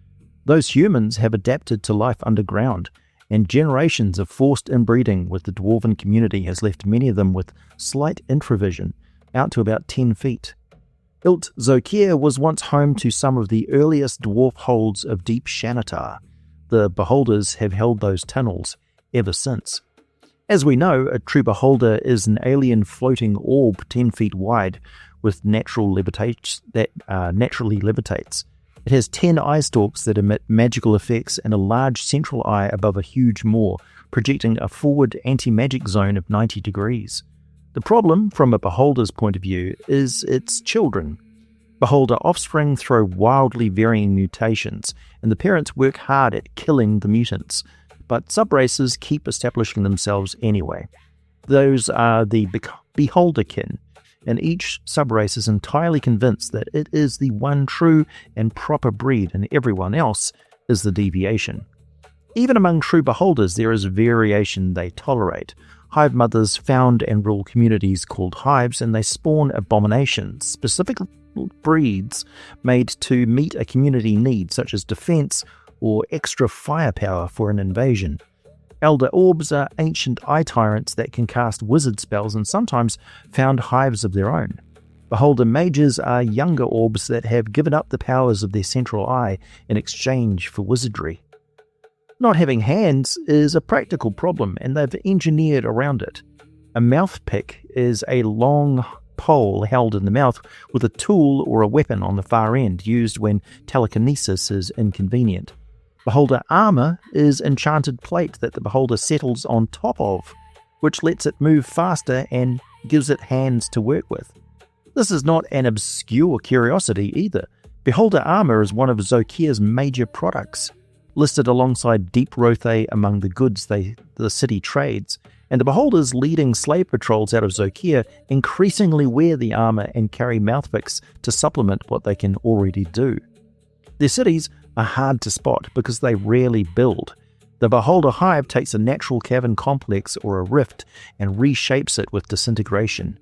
Those humans have adapted to life underground, and generations of forced inbreeding with the dwarven community has left many of them with slight intravision, out to about 10 feet. Ilt-Zokir was once home to some of the earliest dwarf holds of Deep Shanatar. The beholders have held those tunnels ever since. As we know, a true beholder is an alien floating orb 10 feet wide with naturally levitates. It has 10 eye stalks that emit magical effects and a large central eye above a huge maw, projecting a forward anti-magic zone of 90 degrees. The problem, from a beholder's point of view, is its children. Beholder offspring throw wildly varying mutations, and the parents work hard at killing the mutants, but subraces keep establishing themselves anyway. Those are the beholderkin, and each subrace is entirely convinced that it is the one true and proper breed, and everyone else is the deviation. Even among true beholders, there is variation they tolerate. Hive mothers found and rule communities called hives, and they spawn abominations, specific breeds made to meet a community need, such as defense or extra firepower for an invasion. Elder orbs are ancient eye tyrants that can cast wizard spells and sometimes found hives of their own. Beholder mages are younger orbs that have given up the powers of their central eye in exchange for wizardry. Not having hands is a practical problem, and they've engineered around it. A mouth pick is a long pole held in the mouth with a tool or a weapon on the far end, used when telekinesis is inconvenient. Beholder armor is enchanted plate that the beholder settles on top of, which lets it move faster and gives it hands to work with. This is not an obscure curiosity either. Beholder armor is one of Zokia's major products, listed alongside deep rothe among the goods the city trades, and the beholders leading slave patrols out of Zokia increasingly wear the armor and carry mouthpicks to supplement what they can already do. Their cities are hard to spot because they rarely build. The beholder hive takes a natural cavern complex or a rift and reshapes it with disintegration.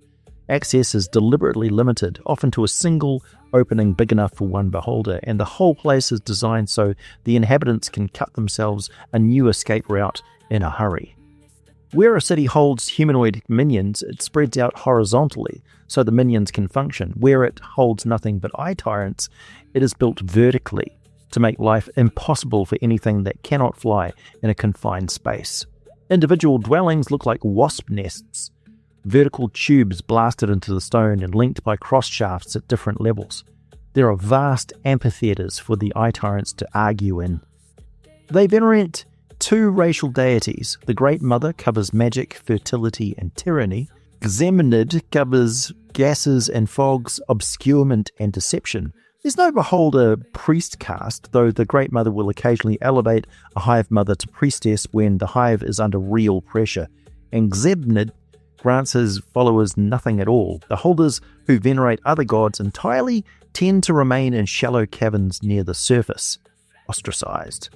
Access is deliberately limited, often to a single opening big enough for one beholder, and the whole place is designed so the inhabitants can cut themselves a new escape route in a hurry. Where a city holds humanoid minions, it spreads out horizontally so the minions can function. Where it holds nothing but eye tyrants, it is built vertically to make life impossible for anything that cannot fly in a confined space. Individual dwellings look like wasp nests, vertical tubes blasted into the stone and linked by cross shafts at different levels. There are vast amphitheatres for the eye tyrants to argue in. They venerate two racial deities. The Great Mother covers magic, fertility, and tyranny. Xemnid covers gases and fogs, obscurement, and deception. There's no beholder priest caste, though the Great Mother will occasionally elevate a hive mother to priestess when the hive is under real pressure, and Xemnid grants his followers nothing at all. The holders who venerate other gods entirely tend to remain in shallow caverns near the surface, ostracized.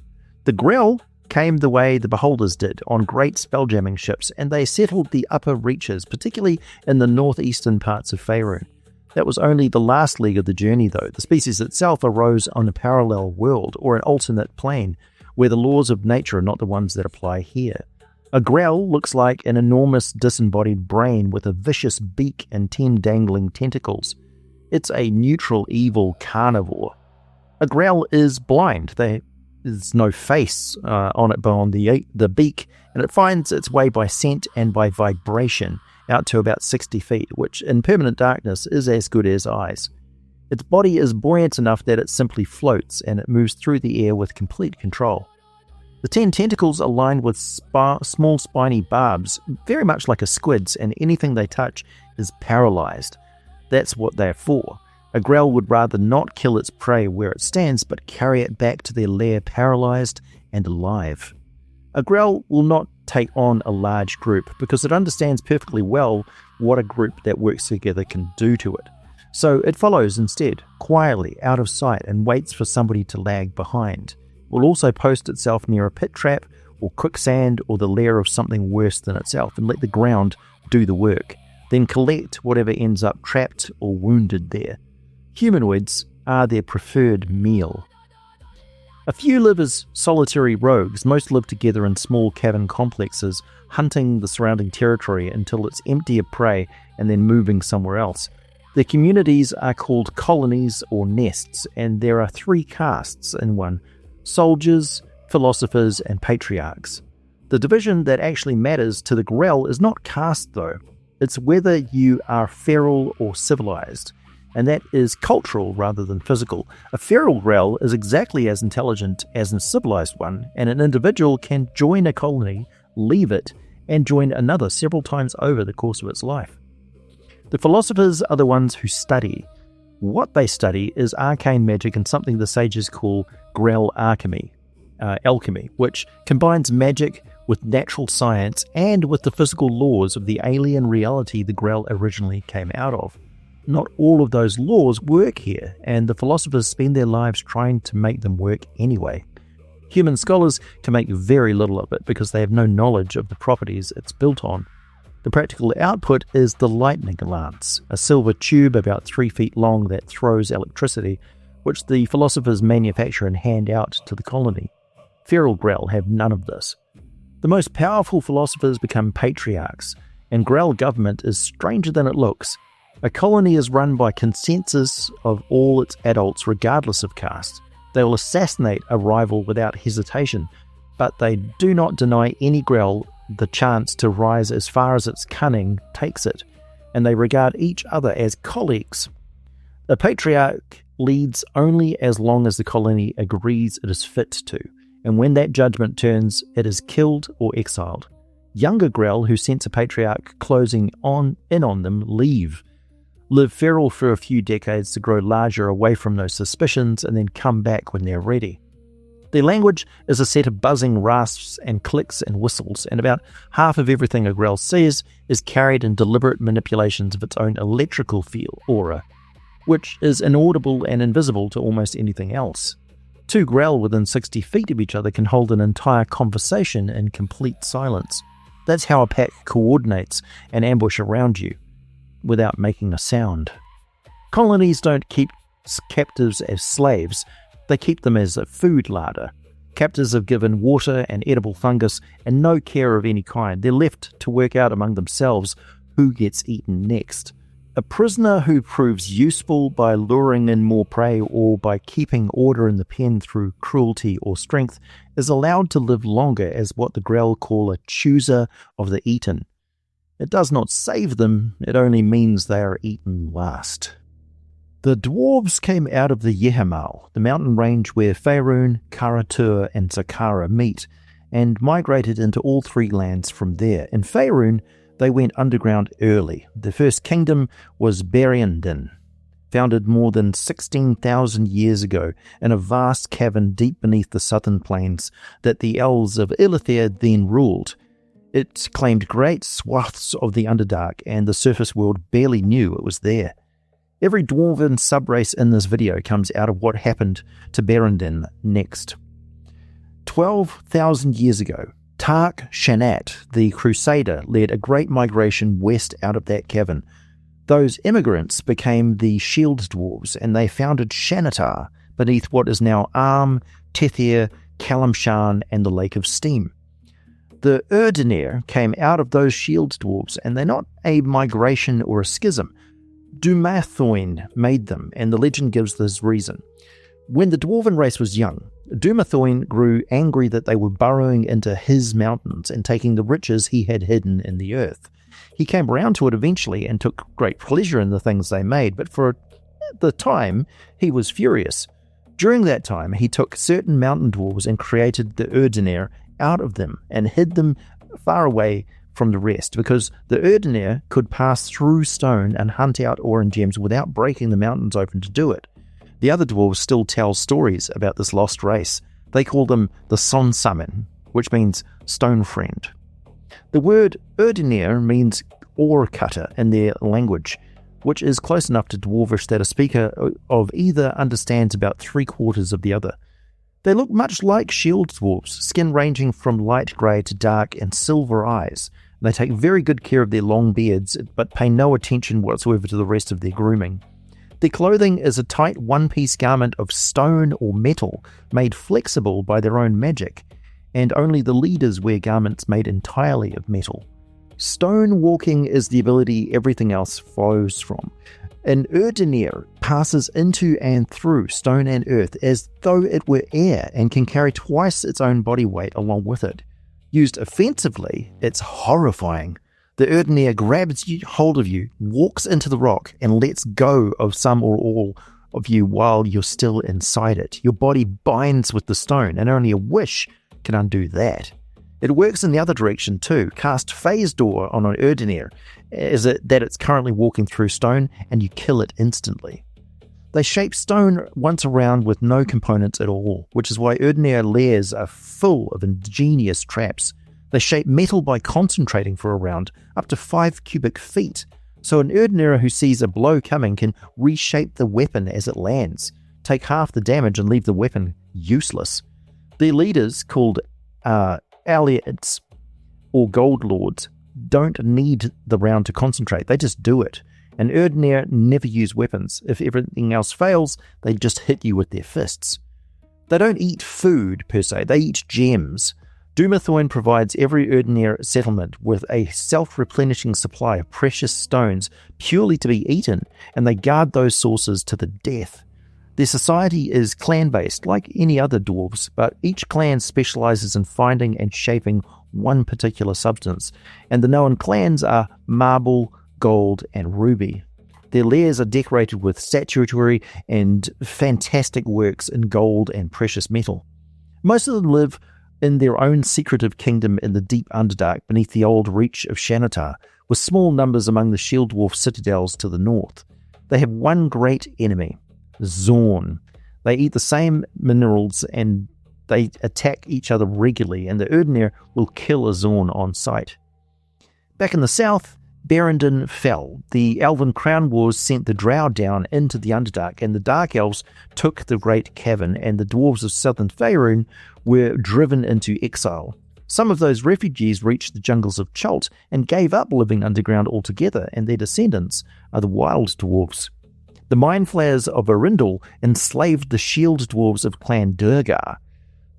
The Grell came the way the beholders did, on great spelljamming ships, and they settled the upper reaches, particularly in the northeastern parts of Phaerimm. That was only the last leg of the journey, though. The species itself arose on a parallel world, or an alternate plane, where the laws of nature are not the ones that apply here. A Grell looks like an enormous disembodied brain with a vicious beak and 10 dangling tentacles. It's a neutral evil carnivore. A Grell is blind. There's no face on it but on the beak, and it finds its way by scent and by vibration out to about 60 feet, which in permanent darkness is as good as eyes. Its body is buoyant enough that it simply floats, and it moves through the air with complete control. The 10 tentacles are lined with small spiny barbs, very much like a squid's, and anything they touch is paralyzed. That's what they're for. A Grell would rather not kill its prey where it stands, but carry it back to their lair paralyzed and alive. A Grell will not take on a large group because it understands perfectly well what a group that works together can do to it. So it follows instead, quietly, out of sight, and waits for somebody to lag behind. It will also post itself near a pit trap or quicksand or the lair of something worse than itself and let the ground do the work, then collect whatever ends up trapped or wounded there. Humanoids are their preferred meal. A few live as solitary rogues. Most live together in small cavern complexes, hunting the surrounding territory until it's empty of prey and then moving somewhere else. Their communities are called colonies or nests, and there are 3 castes in one: soldiers, philosophers, and patriarchs. The division that actually matters to the Grell is not caste, though. It's whether you are feral or civilized, and that is cultural rather than physical. A feral Grell is exactly as intelligent as a civilized one, and an individual can join a colony, leave it, and join another several times over the course of its life. The philosophers are the ones who study. What they study is arcane magic and something the sages call Grell alchemy, which combines magic with natural science and with the physical laws of the alien reality the Grell originally came out of. Not all of those laws work here, and the philosophers spend their lives trying to make them work anyway. Human scholars can make very little of it because they have no knowledge of the properties it's built on The practical output is the lightning lance, a silver tube about 3 feet long that throws electricity, which the philosophers manufacture and hand out to the colony. Feral Grell have none of this. The most powerful philosophers become patriarchs, and Grell government is stranger than it looks. A colony is run by consensus of all its adults regardless of caste. They will assassinate a rival without hesitation, but they do not deny any Grell the chance to rise as far as its cunning takes it, and they regard each other as colleagues. The patriarch leads only as long as the colony agrees it is fit to, and when that judgment turns, it is killed or exiled. Younger Grell who sense a patriarch closing in on them live feral for a few decades to grow larger away from those suspicions and then come back when they're ready. Their language is a set of buzzing rasps and clicks and whistles, and about half of everything a Grell says is carried in deliberate manipulations of its own electrical field, aura, which is inaudible and invisible to almost anything else. Two Grell within 60 feet of each other can hold an entire conversation in complete silence. That's how a pack coordinates an ambush around you, without making a sound. Colonies don't keep captives as slaves, they keep them as a food larder. Captives are given water and edible fungus and no care of any kind. They're left to work out among themselves who gets eaten next. A prisoner who proves useful by luring in more prey or by keeping order in the pen through cruelty or strength is allowed to live longer as what the Grell call a chooser of the eaten. It does not save them, it only means they are eaten last. The dwarves came out of the Yhirmal, the mountain range where Phaerimm, Kara-Tur and Zakara meet, and migrated into all three lands from there. In Phaerimm, they went underground early. The first kingdom was Berrendin, founded more than 16,000 years ago in a vast cavern deep beneath the southern plains that the elves of Illithids then ruled. It claimed great swaths of the Underdark, and the surface world barely knew it was there. Every dwarven subrace in this video comes out of what happened to Berrendin next. 12,000 years ago, Tark Shanat, the Crusader, led a great migration west out of that cavern. Those immigrants became the Shield Dwarves, and they founded Shanatar beneath what is now Arm, Tethir, Calamshan, and the Lake of Steam. The Erdnir came out of those Shield Dwarves, and they're not a migration or a schism. Dumathoin made them, and the legend gives this reason. When the dwarven race was young, Dumathoin grew angry that they were burrowing into his mountains and taking the riches he had hidden in the earth. He came round to it eventually and took great pleasure in the things they made, but for the time he was furious. During that time, he took certain mountain dwarves and created the Erdnir out of them and hid them far away from the rest, because the Erdnir could pass through stone and hunt out ore and gems without breaking the mountains open to do it. The other dwarves still tell stories about this lost race. They call them the Sonsamin, which means stone friend. The word Erdnir means ore cutter in their language, which is close enough to dwarvish that a speaker of either understands about 3/4 of the other. They look much like shield dwarves, skin ranging from light grey to dark and silver eyes. They take very good care of their long beards, but pay no attention whatsoever to the rest of their grooming. Their clothing is a tight one-piece garment of stone or metal, made flexible by their own magic, and only the leaders wear garments made entirely of metal. Stone walking is the ability everything else flows from. An Erdnir passes into and through stone and earth as though it were air and can carry twice its own body weight along with it. Used offensively, it's horrifying. The Erdnir grabs hold of you, walks into the rock, and lets go of some or all of you while you're still inside it. Your body binds with the stone, and only a wish can undo that. It works in the other direction too. Cast Phase Door on an Erdnir that it's currently walking through stone, and you kill it instantly. They shape stone once around with no components at all, which is why Erdnir lairs are full of ingenious traps. They shape metal by concentrating for a round, up to 5 cubic feet, so an Erdnir who sees a blow coming can reshape the weapon as it lands, take half the damage and leave the weapon useless. Their leaders, called Alliads, or Gold Lords, don't need the round to concentrate, they just do it. And Erdnir never use weapons. If everything else fails, they just hit you with their fists. They don't eat food, per se, they eat gems. Dumathoin provides every Erdnir settlement with a self-replenishing supply of precious stones purely to be eaten, and they guard those sources to the death. Their society is clan-based, like any other dwarves, but each clan specializes in finding and shaping one particular substance, and the known clans are marble, gold, and ruby. Their lairs are decorated with statuary and fantastic works in gold and precious metal. Most of them live in their own secretive kingdom in the deep Underdark beneath the old reach of Xanatar, with small numbers among the shield dwarf citadels to the north. They have one great enemy, Xorn. They eat the same minerals and they attack each other regularly, and the Erdnir will kill a Xorn on sight. Back in the south, Berendon fell. The Elven Crown Wars sent the Drow down into the Underdark, and the Dark Elves took the Great Cavern, and the dwarves of southern Phaerimm were driven into exile. Some of those refugees reached the jungles of Chult and gave up living underground altogether, and their descendants are the Wild Dwarves. The Mind Flayers of Oryndoll enslaved the Shield Dwarves of Clan Durgar.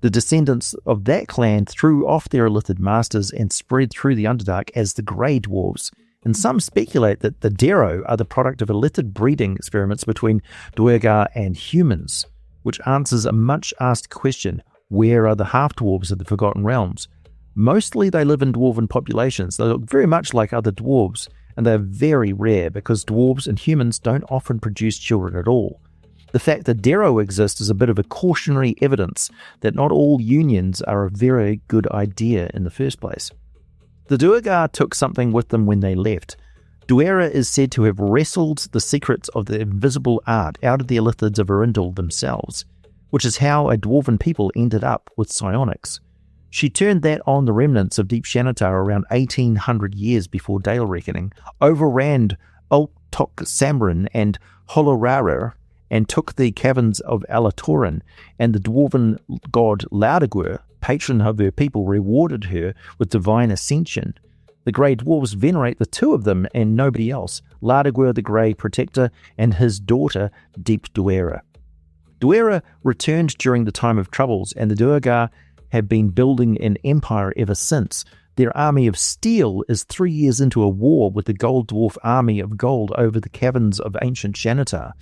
The descendants of that clan threw off their Illithid masters and spread through the Underdark as the Grey Dwarves. And some speculate that the Darrow are the product of Illithid breeding experiments between Duergar and humans, which answers a much-asked question: where are the half-dwarves of the Forgotten Realms? Mostly they live in dwarven populations. They look very much like other dwarves, and they're very rare because dwarves and humans don't often produce children at all. The fact that Darrow exists is a bit of a cautionary evidence that not all unions are a very good idea in the first place. The Duergar took something with them when they left. Duerra is said to have wrestled the secrets of the invisible art out of the Illithids of Oryndoll themselves, which is how a dwarven people ended up with psionics. She turned that on the remnants of Deep Xanatar around 1800 years before Dale Reckoning, overran Ultok Samrin and Holorarer, and took the caverns of Alatoran, and the dwarven god Laudagor, patron of her people, rewarded her with divine ascension. The Grey Dwarves venerate the two of them and nobody else, Laudagor the Grey Protector and his daughter Deep Duerra. Duerra returned during the time of troubles, and the Duergar have been building an empire ever since. Their army of steel is 3 years into a war with the Gold Dwarf army of gold over the caverns of ancient Xanatar.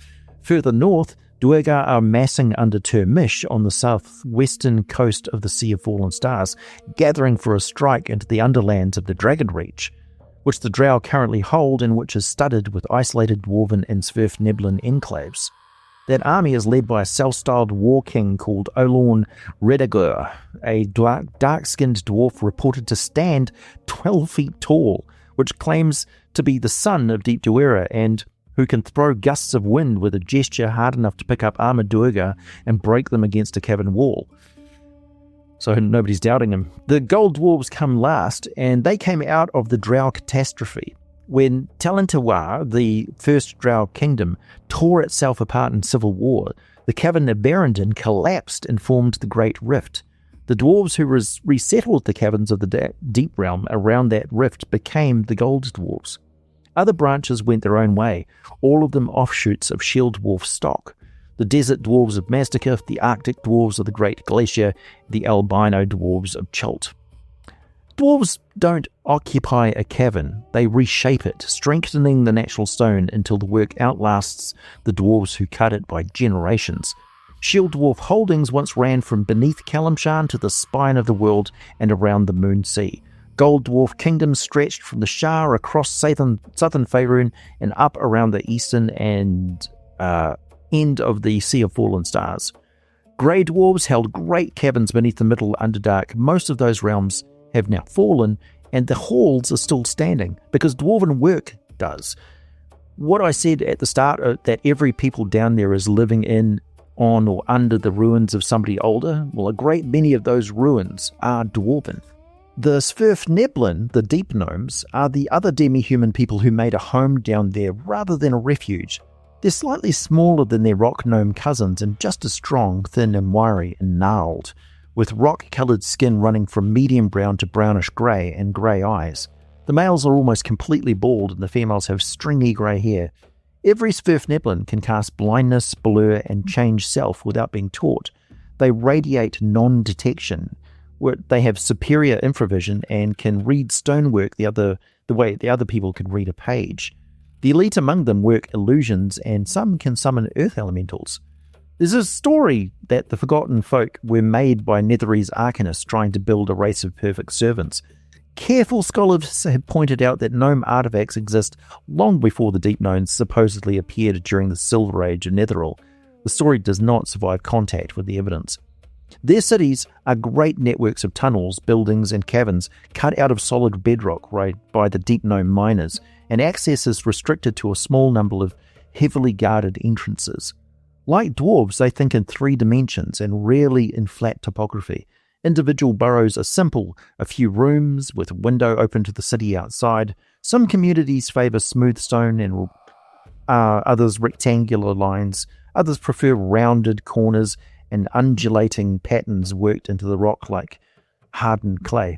Further north, Duergar are massing under Termish on the southwestern coast of the Sea of Fallen Stars, gathering for a strike into the underlands of the Dragon Reach, which the Drow currently hold and which is studded with isolated dwarven and Svirfneblin enclaves. That army is led by a self-styled war king called Olorn Redagor, a dark-skinned dwarf reported to stand 12 feet tall, which claims to be the son of Deep Duerra and who can throw gusts of wind with a gesture hard enough to pick up armored Duergar and break them against a cavern wall. So nobody's doubting him. The Gold Dwarves come last, and they came out of the Drow catastrophe. When Talentawar, the first Drow kingdom, tore itself apart in civil war, the cavern of Berendon collapsed and formed the Great Rift. The dwarves who resettled the caverns of the Deep Realm around that rift became the Gold Dwarves. Other branches went their own way, all of them offshoots of Shield Dwarf stock. The Desert Dwarves of Mazdakith, the Arctic Dwarves of the Great Glacier, the Albino Dwarves of Chult. Dwarves don't occupy a cavern, they reshape it, strengthening the natural stone until the work outlasts the dwarves who cut it by generations. Shield Dwarf holdings once ran from beneath Kalimshan to the spine of the world and around the Moon Sea. Gold Dwarf kingdoms stretched from the Shar across southern Phaerimm and up around the eastern and end of the Sea of Fallen Stars. Grey Dwarves held great caverns beneath the middle Underdark. Most of those realms have now fallen, and the halls are still standing, because dwarven work does. What I said at the start, that every people down there is living in, on, or under the ruins of somebody older, well, a great many of those ruins are dwarven. The Svirfneblin, the Deep Gnomes, are the other demi-human people who made a home down there rather than a refuge. They're slightly smaller than their rock gnome cousins and just as strong, thin and wiry and gnarled, with rock-coloured skin running from medium brown to brownish grey and grey eyes. The males are almost completely bald and the females have stringy grey hair. Every Svirfneblin can cast blindness, blur, and change self without being taught. They radiate non-detection, where they have superior infravision and can read stonework the way the other people can read a page. The elite among them work illusions, and some can summon earth elementals. There's a story that the Forgotten Folk were made by Netherese arcanists trying to build a race of perfect servants. Careful scholars have pointed out that gnome artifacts exist long before the Deep Gnomes supposedly appeared during the Silver Age of Netheril. The story does not survive contact with the evidence. Their cities are great networks of tunnels, buildings, and caverns cut out of solid bedrock right by the Deep Gnome miners, and access is restricted to a small number of heavily guarded entrances. Like dwarves, they think in 3 dimensions and rarely in flat topography. Individual burrows are simple, a few rooms with a window open to the city outside. Some communities favour smooth stone and others rectangular lines. Others prefer rounded corners and undulating patterns worked into the rock like hardened clay.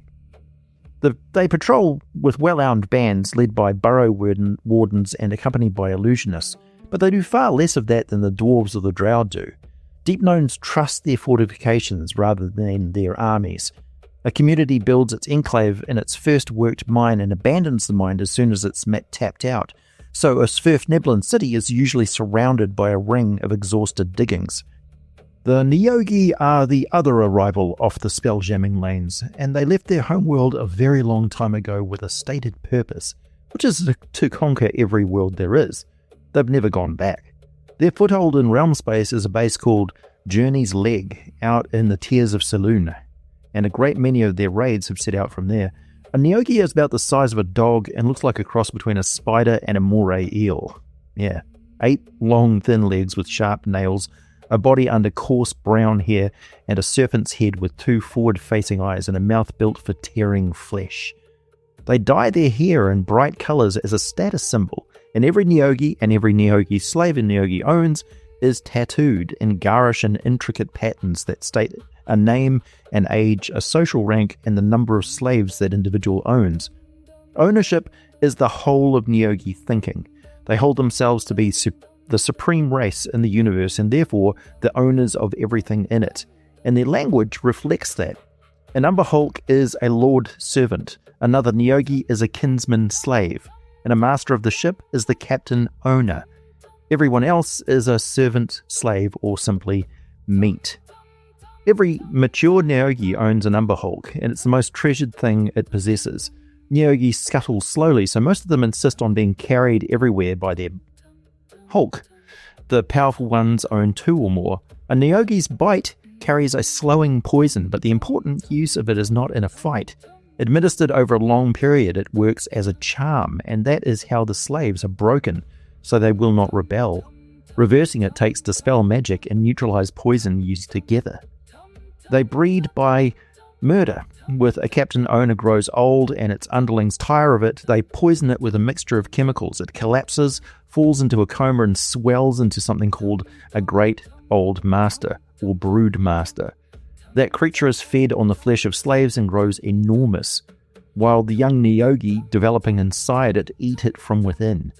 They patrol with well-armed bands led by burrow wardens and accompanied by illusionists, but they do far less of that than the dwarves or the drow do. Deep Gnomes trust their fortifications rather than their armies. A community builds its enclave in its first worked mine and abandons the mine as soon as it's tapped out, so a Svirfneblin city is usually surrounded by a ring of exhausted diggings. The Neogi are the other arrival off the spell-jamming lanes, and they left their homeworld a very long time ago with a stated purpose, which is to conquer every world there is. They've never gone back. Their foothold in realm space is a base called Journey's Leg, out in the Tears of Saloon, and a great many of their raids have set out from there. A Neogi is about the size of a dog and looks like a cross between a spider and a moray eel. Yeah, 8 long thin legs with sharp nails, a body under coarse brown hair, and a serpent's head with 2 forward-facing eyes and a mouth built for tearing flesh. They dye their hair in bright colours as a status symbol, and every Neogi and every Neogi slave a Neogi owns is tattooed in garish and intricate patterns that state a name, an age, a social rank, and the number of slaves that individual owns. Ownership is the whole of Neogi thinking. They hold themselves to be the supreme race in the universe and therefore the owners of everything in it, and their language reflects that. An Umber Hulk is a lord servant, another Neogi is a kinsman slave, and a master of the ship is the captain owner. Everyone else is a servant, slave, or simply meat. Every mature Neogi owns an Umber Hulk, and it's the most treasured thing it possesses. Neogi scuttle slowly, so most of them insist on being carried everywhere by their Hulk. The powerful ones own 2 or more. A Neogi's bite carries a slowing poison, but the important use of it is not in a fight. Administered over a long period, it works as a charm, and that is how the slaves are broken, so they will not rebel. Reversing it takes dispel magic and neutralize poison used together. They breed by murder. With a captain owner grows old and its underlings tire of it, they poison it with a mixture of chemicals. It collapses, falls into a coma, and swells into something called a great old master, or brood master. That creature is fed on the flesh of slaves and grows enormous, while the young Neogi developing inside it eat it from within.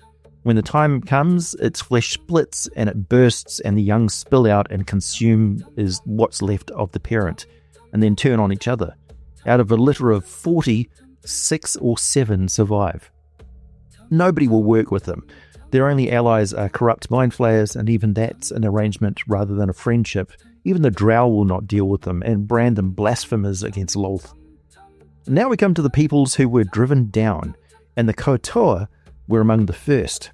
When the time comes, its flesh splits and it bursts, and the young spill out and consume is what's left of the parent, and then turn on each other. Out of a litter of 40, 6 or 7 survive. Nobody will work with them. Their only allies are corrupt mind flayers, and even that's an arrangement rather than a friendship. Even the drow will not deal with them and brand them blasphemers against Lolth. Now we come to the peoples who were driven down, and the Kuo-toa were among the first.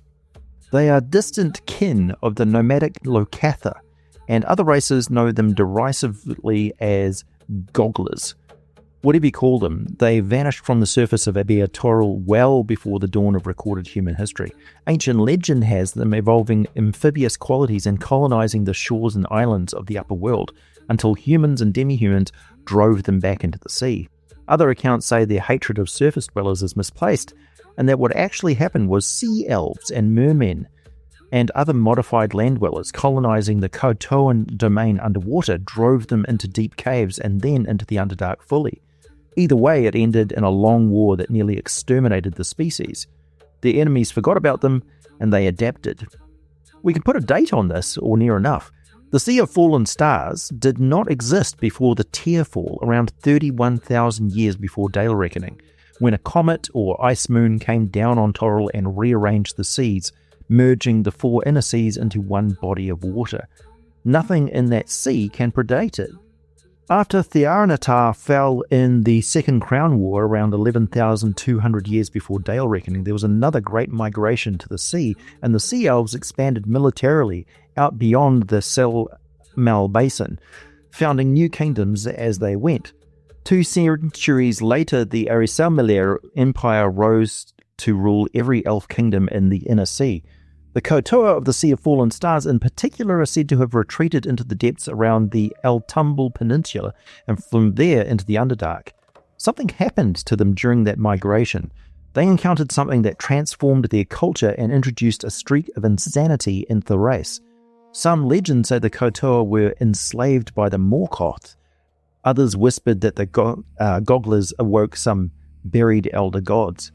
They are distant kin of the nomadic Locatha, and other races know them derisively as gogglers. Whatever you call them, they vanished from the surface of Abiatoral well before the dawn of recorded human history. Ancient legend has them evolving amphibious qualities and colonizing the shores and islands of the upper world, until humans and demi-humans drove them back into the sea. Other accounts say their hatred of surface dwellers is misplaced, and that what actually happened was sea elves and mermen and other modified land dwellers colonizing the Kuo-toan domain underwater drove them into deep caves and then into the Underdark fully. Either way, it ended in a long war that nearly exterminated the species. Their enemies forgot about them, and they adapted. We can put a date on this, or near enough. The Sea of Fallen Stars did not exist before the Tearfall, around 31,000 years before Dale Reckoning, when a comet or ice moon came down on Toril and rearranged the seas, merging the 4 inner seas into one body of water. Nothing in that sea can predate it. After Ellyn'taal fell in the Second Crown War around 11,200 years before Dale Reckoning, there was another great migration to the sea, and the Sea Elves expanded militarily out beyond the Selmal Basin, founding new kingdoms as they went. 2 centuries later, the Ariselmilir Empire rose to rule every elf kingdom in the Inner Sea. The Kuo-toa of the Sea of Fallen Stars in particular are said to have retreated into the depths around the Ellyn'taal Peninsula and from there into the Underdark. Something happened to them during that migration. They encountered something that transformed their culture and introduced a streak of insanity into the race. Some legends say the Kuo-toa were enslaved by the Morkoth. Others whispered that the Gogglers awoke some buried elder gods.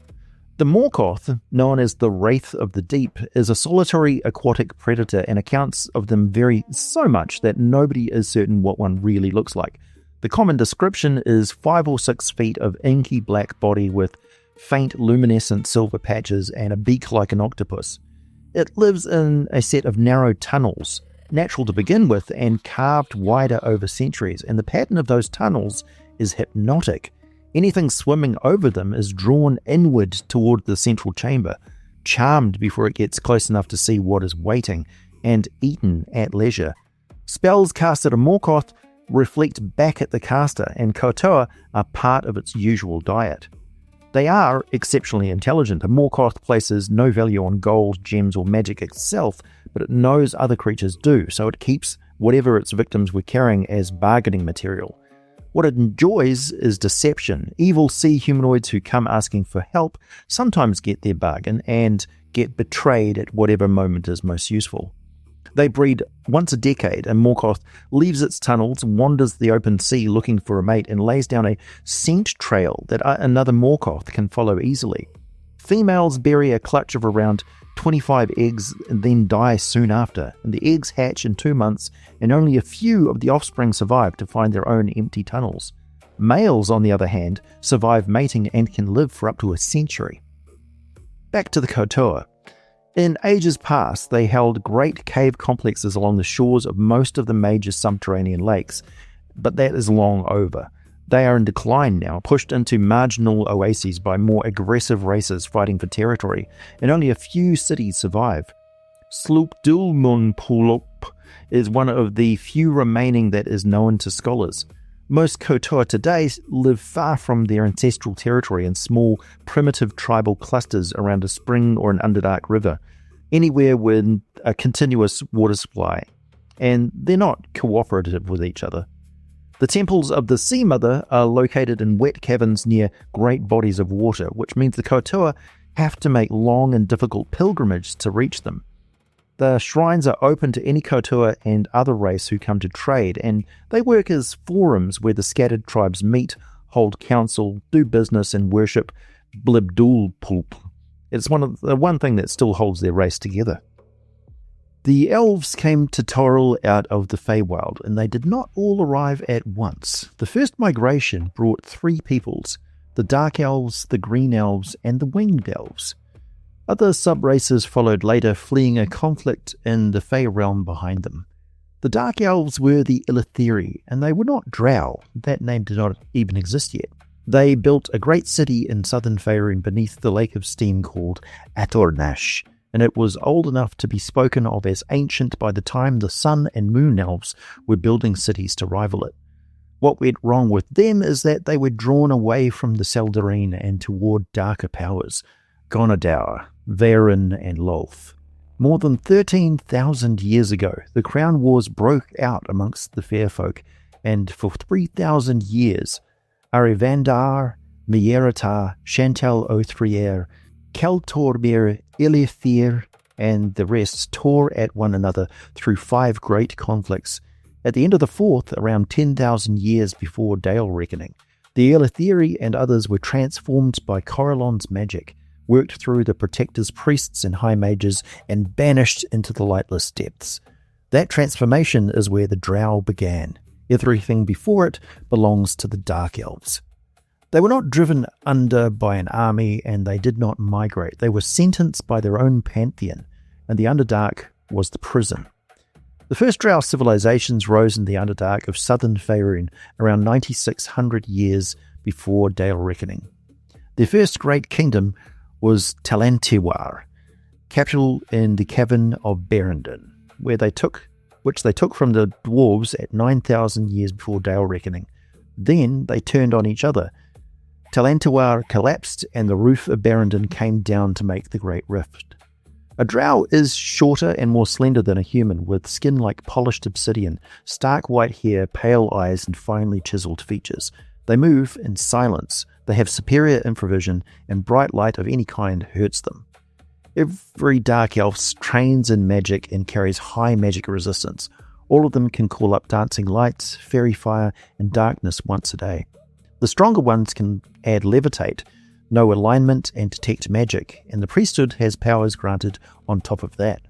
The Morkoth, known as the Wraith of the Deep, is a solitary aquatic predator, and accounts of them vary so much that nobody is certain what one really looks like. The common description is 5 or 6 feet of inky black body with faint luminescent silver patches and a beak like an octopus. It lives in a set of narrow tunnels, natural to begin with and carved wider over centuries, and the pattern of those tunnels is hypnotic. Anything swimming over them is drawn inward toward the central chamber, charmed before it gets close enough to see what is waiting, and eaten at leisure. Spells cast at a Morkoth reflect back at the caster, and Kuo-toa are part of its usual diet. They are exceptionally intelligent. A Morkoth places no value on gold, gems, or magic itself, but it knows other creatures do, so it keeps whatever its victims were carrying as bargaining material. What it enjoys is deception. Evil sea humanoids who come asking for help sometimes get their bargain and get betrayed at whatever moment is most useful. They breed once a decade, and Morkoth leaves its tunnels, wanders the open sea looking for a mate, and lays down a scent trail that another Morkoth can follow easily. Females bury a clutch of around 25 eggs and then die soon after, and the eggs hatch in 2 months, and only a few of the offspring survive to find their own empty tunnels. Males, on the other hand, survive mating and can live for up to a century. Back to the Kuo-toa. In ages past, they held great cave complexes along the shores of most of the major subterranean lakes, but that is long over. They are in decline now, pushed into marginal oases by more aggressive races fighting for territory, and only a few cities survive. Sloopdulmunpulop is one of the few remaining that is known to scholars. Most Kuo-toa today live far from their ancestral territory in small, primitive tribal clusters around a spring or an Underdark river, anywhere with a continuous water supply, and they're not cooperative with each other. The temples of the Sea Mother are located in wet caverns near great bodies of water, which means the Kuo-toa have to make long and difficult pilgrimages to reach them. The shrines are open to any Kuo-toa and other race who come to trade, and they work as forums where the scattered tribes meet, hold council, do business, and worship Blibdulpulp. It's the one thing that still holds their race together. The elves came to Toril out of the Feywild, and they did not all arrive at once. The first migration brought 3 peoples, the Dark Elves, the Green Elves, and the Winged Elves. Other sub-races followed later, fleeing a conflict in the Fey realm behind them. The Dark Elves were the Illithiri, and they were not drow. That name did not even exist yet. They built a great city in southern Phaerimm beneath the Lake of Steam called Atornash, and it was old enough to be spoken of as ancient by the time the Sun and Moon Elves were building cities to rival it. What went wrong with them is that they were drawn away from the Seldarine and toward darker powers, Gonadaur, Varin, and Lolth. More than 13,000 years ago, the Crown Wars broke out amongst the fair folk, and for 3,000 years, Arivandar, Mieretar, Chantal Othrier, Keltorbir, Illithir, and the rest tore at one another through 5 great conflicts. At the end of the 4th, around 10,000 years before Dale Reckoning, The Illithidi and others were transformed by Corellon's magic, worked through the Protector's priests and high mages, and banished into the lightless depths. That transformation is where the Drow began. Everything before it belongs to the Dark Elves. They were not driven under by an army, and they did not migrate. They were sentenced by their own pantheon, and the Underdark was the prison. The first Drow civilizations rose in the Underdark of southern Phaerimm around 9600 years before Dale Reckoning. Their first great kingdom was Talantiwar, capital in the Cavern of Berendon, which they took from the dwarves at 9,000 years before Dale Reckoning. Then they turned on each other. Talantiwar collapsed, and the roof of Berendon came down to make the Great Rift. A Drow is shorter and more slender than a human, with skin like polished obsidian, stark white hair, pale eyes, and finely chiseled features. They move in silence. They have superior infravision, and bright light of any kind hurts them. Every Dark Elf trains in magic and carries high magic resistance. All of them can call up dancing lights, fairy fire, and darkness once a day. The stronger ones can add levitate, know alignment, and detect magic, and the priesthood has powers granted on top of that.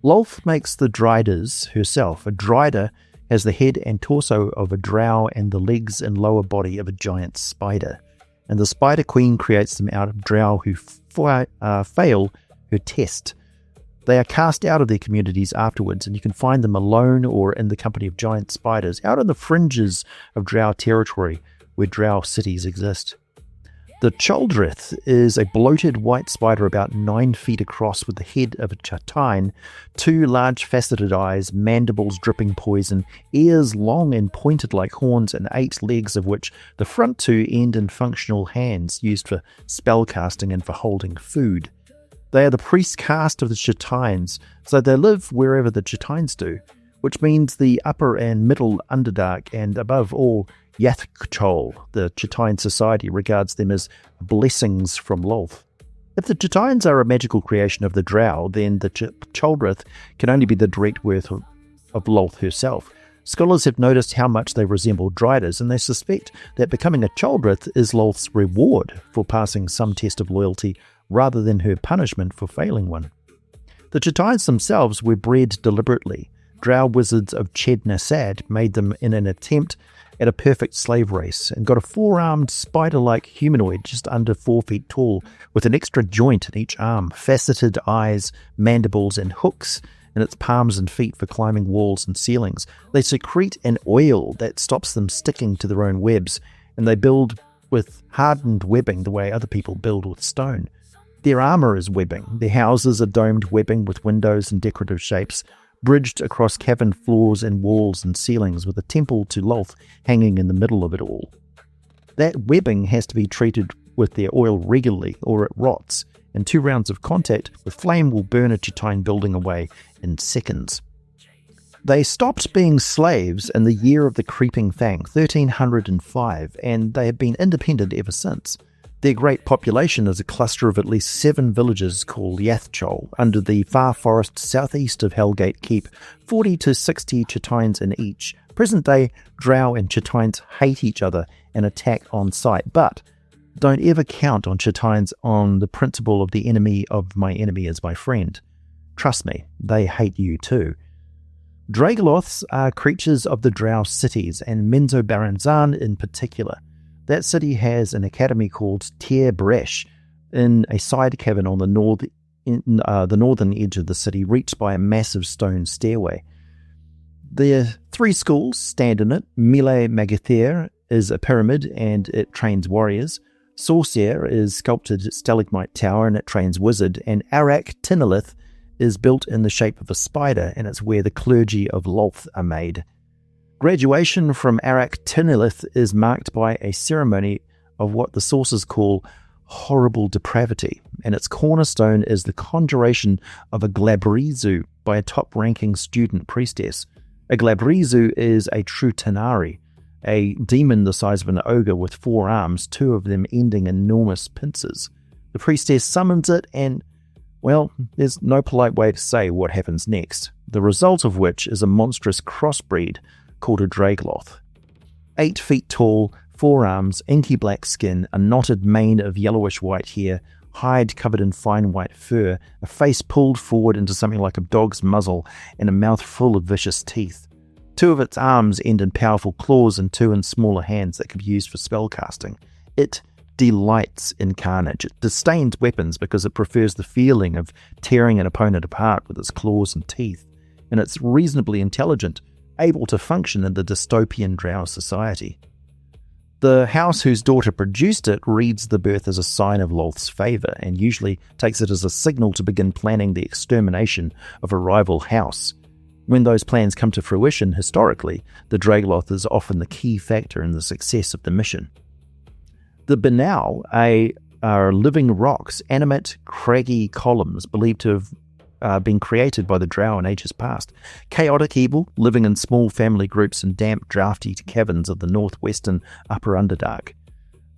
Lolth makes the Driders herself. A Drider has the head and torso of a drow and the legs and lower body of a giant spider, and the Spider Queen creates them out of drow who fail her test. They are cast out of their communities afterwards, and you can find them alone or in the company of giant spiders, out on the fringes of drow territory where drow cities exist. The Choldrith is a bloated white spider about 9 feet across with the head of a chatain, 2 large faceted eyes, mandibles dripping poison, ears long and pointed like horns, and 8 legs, of which the front 2 end in functional hands used for spellcasting and for holding food. They are the priest caste of the chatains, so they live wherever the chatains do, which means the upper and middle Underdark, and above all, Yathchol, the Chatain society, regards them as blessings from Lolth. If the Chatains are a magical creation of the Drow, then the Choldrith can only be the direct worth of Lolth herself. Scholars have noticed how much they resemble Driders, and they suspect that becoming a Choldrith is Lolth's reward for passing some test of loyalty rather than her punishment for failing one. The Chatains themselves were bred deliberately. Drow wizards of Ched-Nasad made them in an attempt at a perfect slave race, and got a 4-armed spider-like humanoid just under 4 feet tall, with an extra joint in each arm, faceted eyes, mandibles, and hooks in its palms and feet for climbing walls and ceilings. They secrete an oil that stops them sticking to their own webs, and they build with hardened webbing the way other people build with stone. Their armor is webbing. Their houses are domed webbing with windows and decorative shapes, bridged across cavern floors and walls and ceilings, with a temple to Lolth hanging in the middle of it all. That webbing has to be treated with their oil regularly, or it rots, and 2 rounds of contact with flame will burn a Chatain building away in seconds. They stopped being slaves in the year of the Creeping Fang, 1305, and they have been independent ever since. Their great population is a cluster of at least 7 villages called Yathchol, under the far forest southeast of Hellgate Keep, 40 to 60 Chatains in each. Present-day Drow and Chatains hate each other and attack on sight, but don't ever count on Chatains on the principle of the enemy of my enemy is my friend. Trust me, they hate you too. Dragoloths are creatures of the Drow cities, and Menzoberranzan in particular. That city has an academy called Ter Bresh in a side cavern on the northern edge of the city, reached by a massive stone stairway. The 3 schools stand in it. Mile Magather is a pyramid, and it trains warriors. Sorcier is sculpted stalagmite tower, and it trains wizard. And Arak Tinilith is built in the shape of a spider, and it's where the clergy of Lolth are made. Graduation from Arak Tinilith is marked by a ceremony of what the sources call horrible depravity, and its cornerstone is the conjuration of a Glabrizu by a top-ranking student priestess. A Glabrizu is a true Tanari, a demon the size of an ogre with 4 arms, 2 of them ending in enormous pincers. The priestess summons it, and, well, there's no polite way to say what happens next, the result of which is a monstrous crossbreed called a Dragloth. 8 feet tall, forearms, inky black skin, a knotted mane of yellowish white hair, hide covered in fine white fur, a face pulled forward into something like a dog's muzzle, and a mouth full of vicious teeth. 2 of its arms end in powerful claws and 2 in smaller hands that could be used for spellcasting. It delights in carnage. It disdains weapons because it prefers the feeling of tearing an opponent apart with its claws and teeth, and it's reasonably intelligent, able to function in the dystopian drow society. The house whose daughter produced it reads the birth as a sign of Lolth's favour, and usually takes it as a signal to begin planning the extermination of a rival house. When those plans come to fruition, historically, the Dragloth is often the key factor in the success of the mission. The Bi-nou are living rocks, animate, craggy columns believed to have been created by the drow in ages past. Chaotic evil, living in small family groups in damp, drafty caverns of the northwestern Upper Underdark.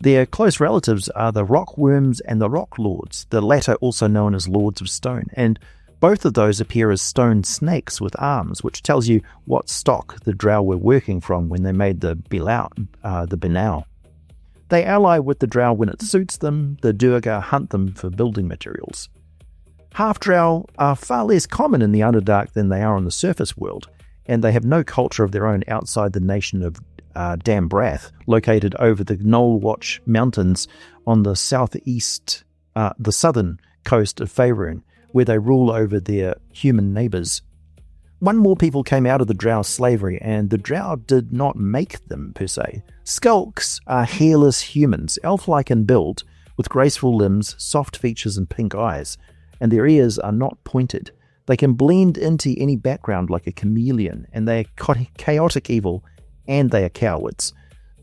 Their close relatives are the rock worms and the rock lords, the latter also known as Lords of Stone, and both of those appear as stone snakes with arms, which tells you what stock the drow were working from when they made the Bi-nou. They ally with the drow when it suits them. The Durga hunt them for building materials. Half-drow are far less common in the Underdark than they are on the surface world, and they have no culture of their own outside the nation of Dambrath, located over the Knollwatch Mountains on the the southern coast of Phaerimm, where they rule over their human neighbours. One more people came out of the drow slavery, and the drow did not make them, per se. Skulks are hairless humans, elf-like in build, with graceful limbs, soft features and pink eyes, and their ears are not pointed. They can blend into any background like a chameleon, and they are chaotic evil, and they are cowards.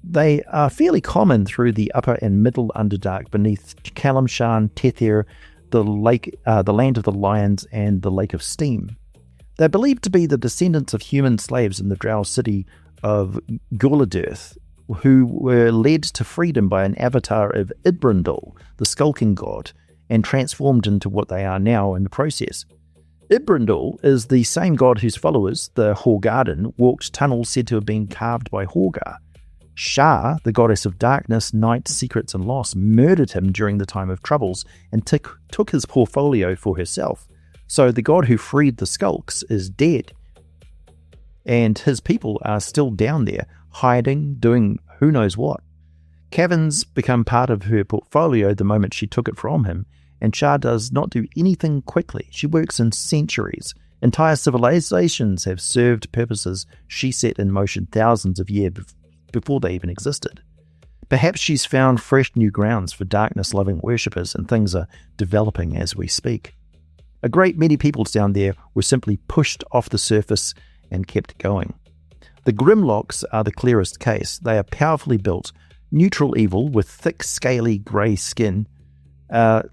They are fairly common through the upper and middle Underdark beneath Calamshan, Tether, the Land of the Lions, and the Lake of Steam. They're believed to be the descendants of human slaves in the drow city of Gurladirth, who were led to freedom by an avatar of Oryndoll, the skulking god, and transformed into what they are now in the process. Oryndoll is the same god whose followers, the Horgarden, walked tunnels said to have been carved by Horgar. Shar, the goddess of darkness, night, secrets and loss, murdered him during the time of troubles and took his portfolio for herself. So the god who freed the skulks is dead, and his people are still down there, hiding, doing who knows what. Caverns become part of her portfolio the moment she took it from him, and Shar does not do anything quickly. She works in centuries. Entire civilizations have served purposes she set in motion thousands of years before they even existed. Perhaps she's found fresh new grounds for darkness-loving worshippers, and things are developing as we speak. A great many peoples down there were simply pushed off the surface and kept going. The Grimlocks are the clearest case. They are powerfully built, neutral evil with thick, scaly grey skin,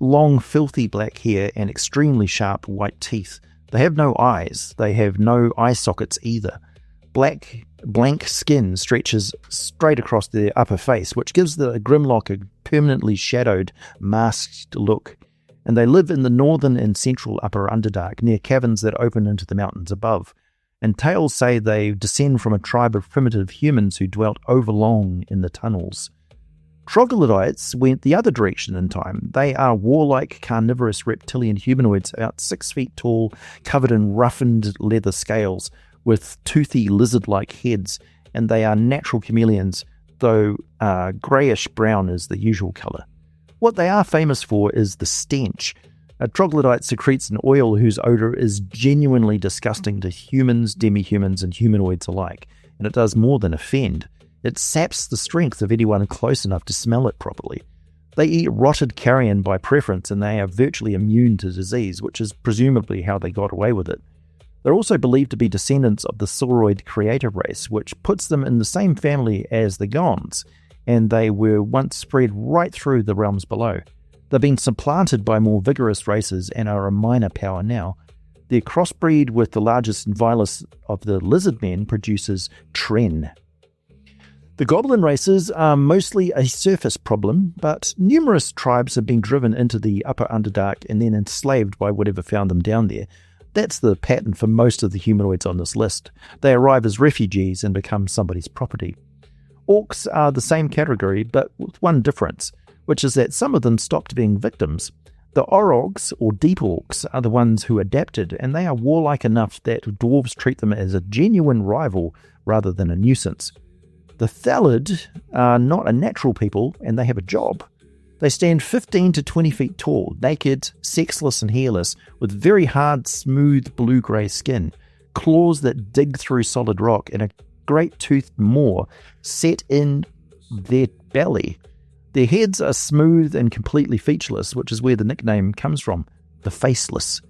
long, filthy black hair, and extremely sharp white teeth. They have no eyes. They have no eye sockets either. Blank skin stretches straight across their upper face, which gives the Grimlock a permanently shadowed, masked look. And they live in the northern and central Upper Underdark, near caverns that open into the mountains above. And tales say they descend from a tribe of primitive humans who dwelt overlong in the tunnels. Troglodytes went the other direction in time. They are warlike, carnivorous reptilian humanoids about 6 feet tall, covered in roughened leather scales, with toothy lizard-like heads, and they are natural chameleons, though greyish-brown is the usual colour. What they are famous for is the stench. A troglodyte secretes an oil whose odour is genuinely disgusting to humans, demi-humans, and humanoids alike, and it does more than offend. It saps the strength of anyone close enough to smell it properly. They eat rotted carrion by preference, and they are virtually immune to disease, which is presumably how they got away with it. They're also believed to be descendants of the Sauroid creator race, which puts them in the same family as the Gaunds, and they were once spread right through the realms below. They've been supplanted by more vigorous races and are a minor power now. Their crossbreed with the largest and vilest of the lizard men produces Tren. The goblin races are mostly a surface problem, but numerous tribes have been driven into the Upper Underdark and then enslaved by whatever found them down there. That's the pattern for most of the humanoids on this list. They arrive as refugees and become somebody's property. Orcs are the same category, but with one difference, which is that some of them stopped being victims. The Orogs, or Deep Orcs, are the ones who adapted, and they are warlike enough that dwarves treat them as a genuine rival rather than a nuisance. The Thalid are not a natural people, and they have a job. They stand 15 to 20 feet tall, naked, sexless and hairless, with very hard, smooth blue-grey skin, claws that dig through solid rock, and a great-toothed maw set in their belly. Their heads are smooth and completely featureless, which is where the nickname comes from, the Faceless.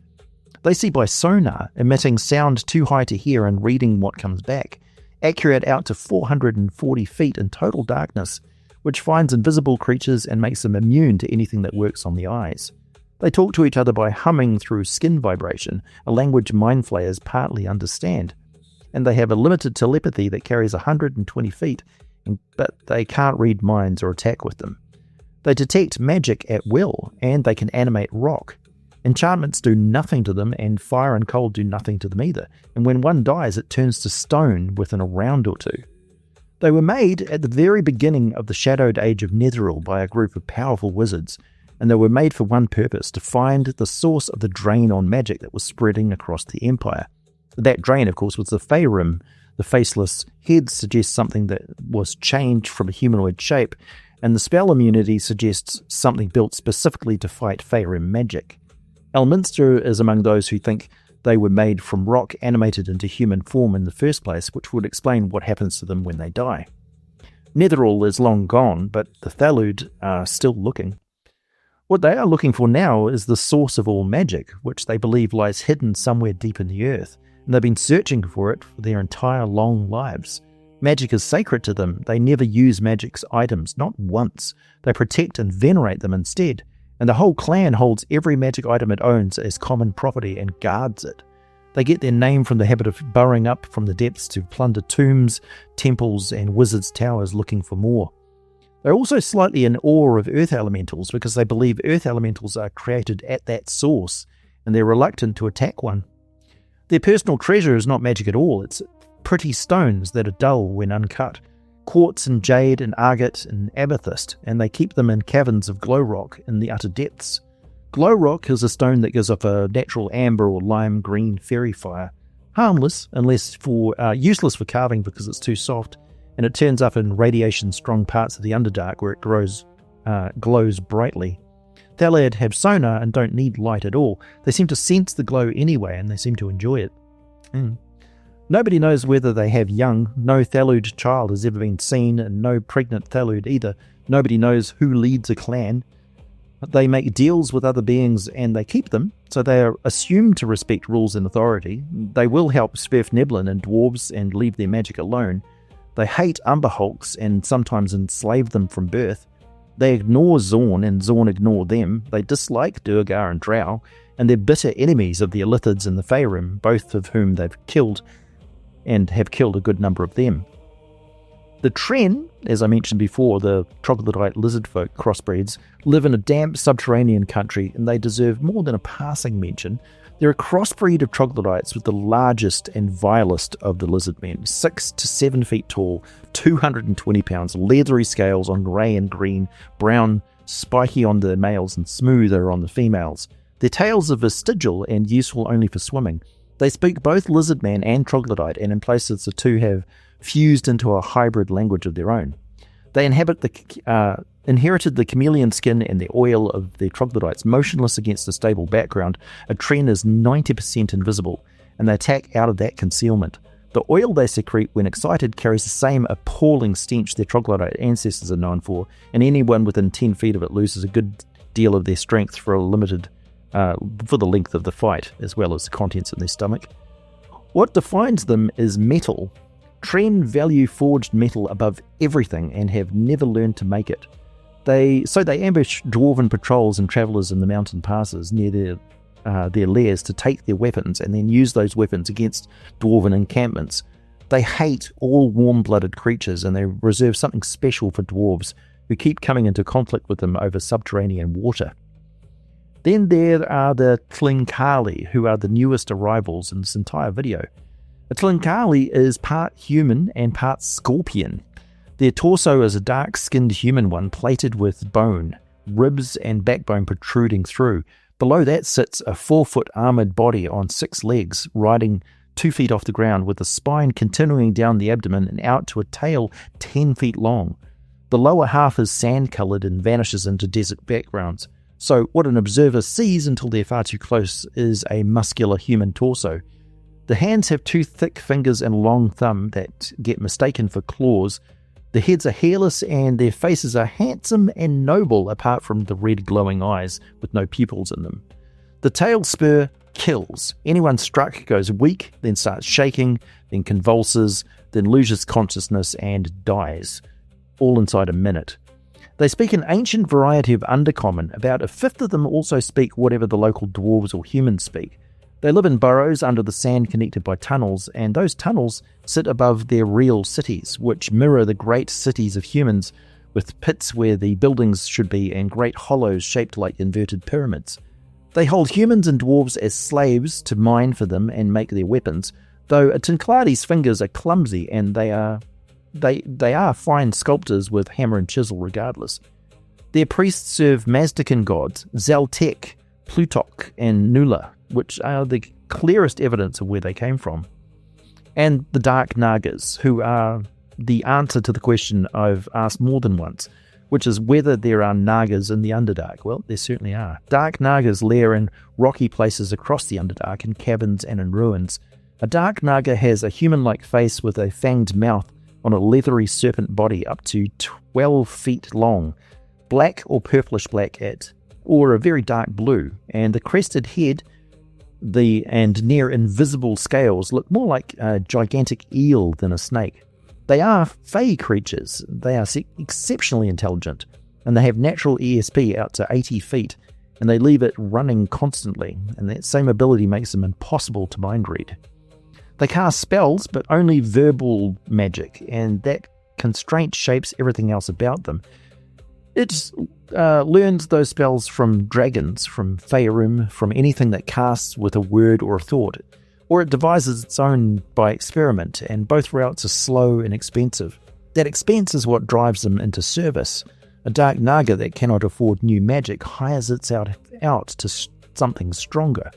They see by sonar, emitting sound too high to hear and reading what comes back, accurate out to 440 feet in total darkness, which finds invisible creatures and makes them immune to anything that works on the eyes. They talk to each other by humming through skin vibration, a language mind flayers partly understand. And they have a limited telepathy that carries 120 feet, but they can't read minds or attack with them. They detect magic at will, and they can animate rock. Enchantments do nothing to them, and fire and cold do nothing to them either, and when one dies it turns to stone within a round or two. They were made at the very beginning of the shadowed age of Netheril by a group of powerful wizards, and they were made for one purpose, to find the source of the drain on magic that was spreading across the Empire. That drain, of course, was the Phaerimm. The faceless head suggests something that was changed from a humanoid shape, and the spell immunity suggests something built specifically to fight Phaerimm magic. Elminster is among those who think they were made from rock animated into human form in the first place, which would explain what happens to them when they die. Netheril is long gone, but the Thalud are still looking. What they are looking for now is the source of all magic, which they believe lies hidden somewhere deep in the earth, and they've been searching for it for their entire long lives. Magic is sacred to them. They never use magic's items, not once. They protect and venerate them instead, and the whole clan holds every magic item it owns as common property and guards it. They get their name from the habit of burrowing up from the depths to plunder tombs, temples, and wizards' towers looking for more. They're also slightly in awe of earth elementals because they believe earth elementals are created at that source, and they're reluctant to attack one. Their personal treasure is not magic at all. It's pretty stones that are dull when uncut, quartz and jade and agate and amethyst, and they keep them in caverns of glow rock in the utter depths. Glow rock is a stone that gives off a natural amber or lime green fairy fire, harmless unless useless for carving because it's too soft, and it turns up in radiation-strong parts of the Underdark where it glows brightly. Thalid have sonar and don't need light at all. They seem to sense the glow anyway, and they seem to enjoy it. Nobody knows whether they have young. No Thalud child has ever been seen, and no pregnant Thalud either. Nobody knows who leads a clan. They make deals with other beings and they keep them, so they are assumed to respect rules and authority. They will help Sverfneblin and dwarves and leave their magic alone. They hate Umberhulks and sometimes enslave them from birth. They ignore Zorn and Zorn ignore them. They dislike Durgar and Drow, and they're bitter enemies of the Illithids and the Phaerimm, both of whom they've killed, and have killed a good number of them. The Tren, as I mentioned before, the troglodyte lizardfolk crossbreeds, live in a damp subterranean country, and they deserve more than a passing mention. They're a crossbreed of troglodytes with the largest and vilest of the lizardmen, 6 to 7 feet tall, 220 pounds, leathery scales on grey and green, brown, spiky on the males and smoother on the females. Their tails are vestigial and useful only for swimming. They speak both lizardman and troglodyte, and in places the two have fused into a hybrid language of their own. They inherited the chameleon skin and the oil of their troglodytes. Motionless against a stable background, a Tren is 90% invisible, and they attack out of that concealment. The oil they secrete when excited carries the same appalling stench their troglodyte ancestors are known for, and anyone within 10 feet of it loses a good deal of their strength for the length of the fight, as well as the contents in their stomach. What defines them is metal. Tren value forged metal above everything and have never learned to make it. They ambush dwarven patrols and travellers in the mountain passes near their lairs to take their weapons and then use those weapons against dwarven encampments. They hate all warm-blooded creatures, and they reserve something special for dwarves who keep coming into conflict with them over subterranean water. Then there are the Tlingkali, who are the newest arrivals in this entire video. A Tlingkali is part human and part scorpion. Their torso is a dark-skinned human one plated with bone, ribs and backbone protruding through. Below that sits a 4-foot armoured body on 6 legs, riding 2 feet off the ground, with the spine continuing down the abdomen and out to a tail 10 feet long. The lower half is sand-coloured and vanishes into desert backgrounds. So what an observer sees until they're far too close is a muscular human torso. The hands have 2 thick fingers and a long thumb that get mistaken for claws. The heads are hairless and their faces are handsome and noble apart from the red glowing eyes with no pupils in them. The tail spur kills. Anyone struck goes weak, then starts shaking, then convulses, then loses consciousness and dies, all inside a minute. They speak an ancient variety of Undercommon. About a fifth of them also speak whatever the local dwarves or humans speak. They live in burrows under the sand connected by tunnels, and those tunnels sit above their real cities, which mirror the great cities of humans, with pits where the buildings should be and great hollows shaped like inverted pyramids. They hold humans and dwarves as slaves to mine for them and make their weapons, though a Tinkladi's fingers are clumsy and they are fine sculptors with hammer and chisel regardless. Their priests serve Mazdakan gods, Zaltek, Plutok, and Nula, which are the clearest evidence of where they came from. And the Dark Nagas, who are the answer to the question I've asked more than once, which is whether there are Nagas in the Underdark. Well, there certainly are. Dark Nagas lair in rocky places across the Underdark, in caverns and in ruins. A Dark Naga has a human-like face with a fanged mouth on a leathery serpent body up to 12 feet long, black or purplish black or a very dark blue, and the crested head and near invisible scales look more like a gigantic eel than a snake. They are fey creatures. They are exceptionally intelligent, and they have natural ESP out to 80 feet, and they leave it running constantly, and that same ability makes them impossible to mind read. They cast spells, but only verbal magic, and that constraint shapes everything else about them. It learns those spells from dragons, from Phaerimm, from anything that casts with a word or a thought, or it devises its own by experiment, and both routes are slow and expensive. That expense is what drives them into service. A Dark Naga that cannot afford new magic hires its out to something stronger.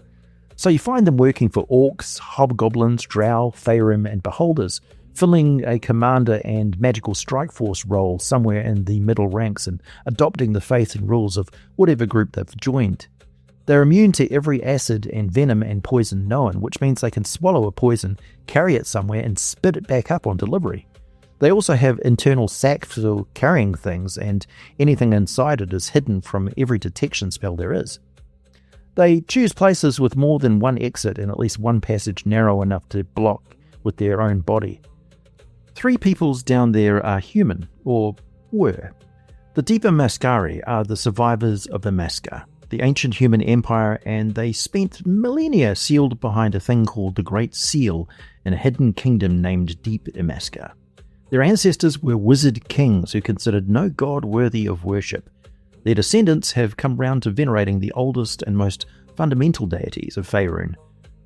So you find them working for orcs, hobgoblins, drow, Phaerimm, and beholders, filling a commander and magical strike force role somewhere in the middle ranks and adopting the faith and rules of whatever group they've joined. They're immune to every acid and venom and poison known, which means they can swallow a poison, carry it somewhere, and spit it back up on delivery. They also have internal sacks for carrying things, and anything inside it is hidden from every detection spell there is. They choose places with more than one exit and at least one passage narrow enough to block with their own body. 3 peoples down there are human, or were. The Deepa Mascari are the survivors of the Mascar, the ancient human empire, and they spent millennia sealed behind a thing called the Great Seal in a hidden kingdom named Deep Mascar. Their ancestors were wizard kings who considered no god worthy of worship. Their descendants have come round to venerating the oldest and most fundamental deities of Faerun,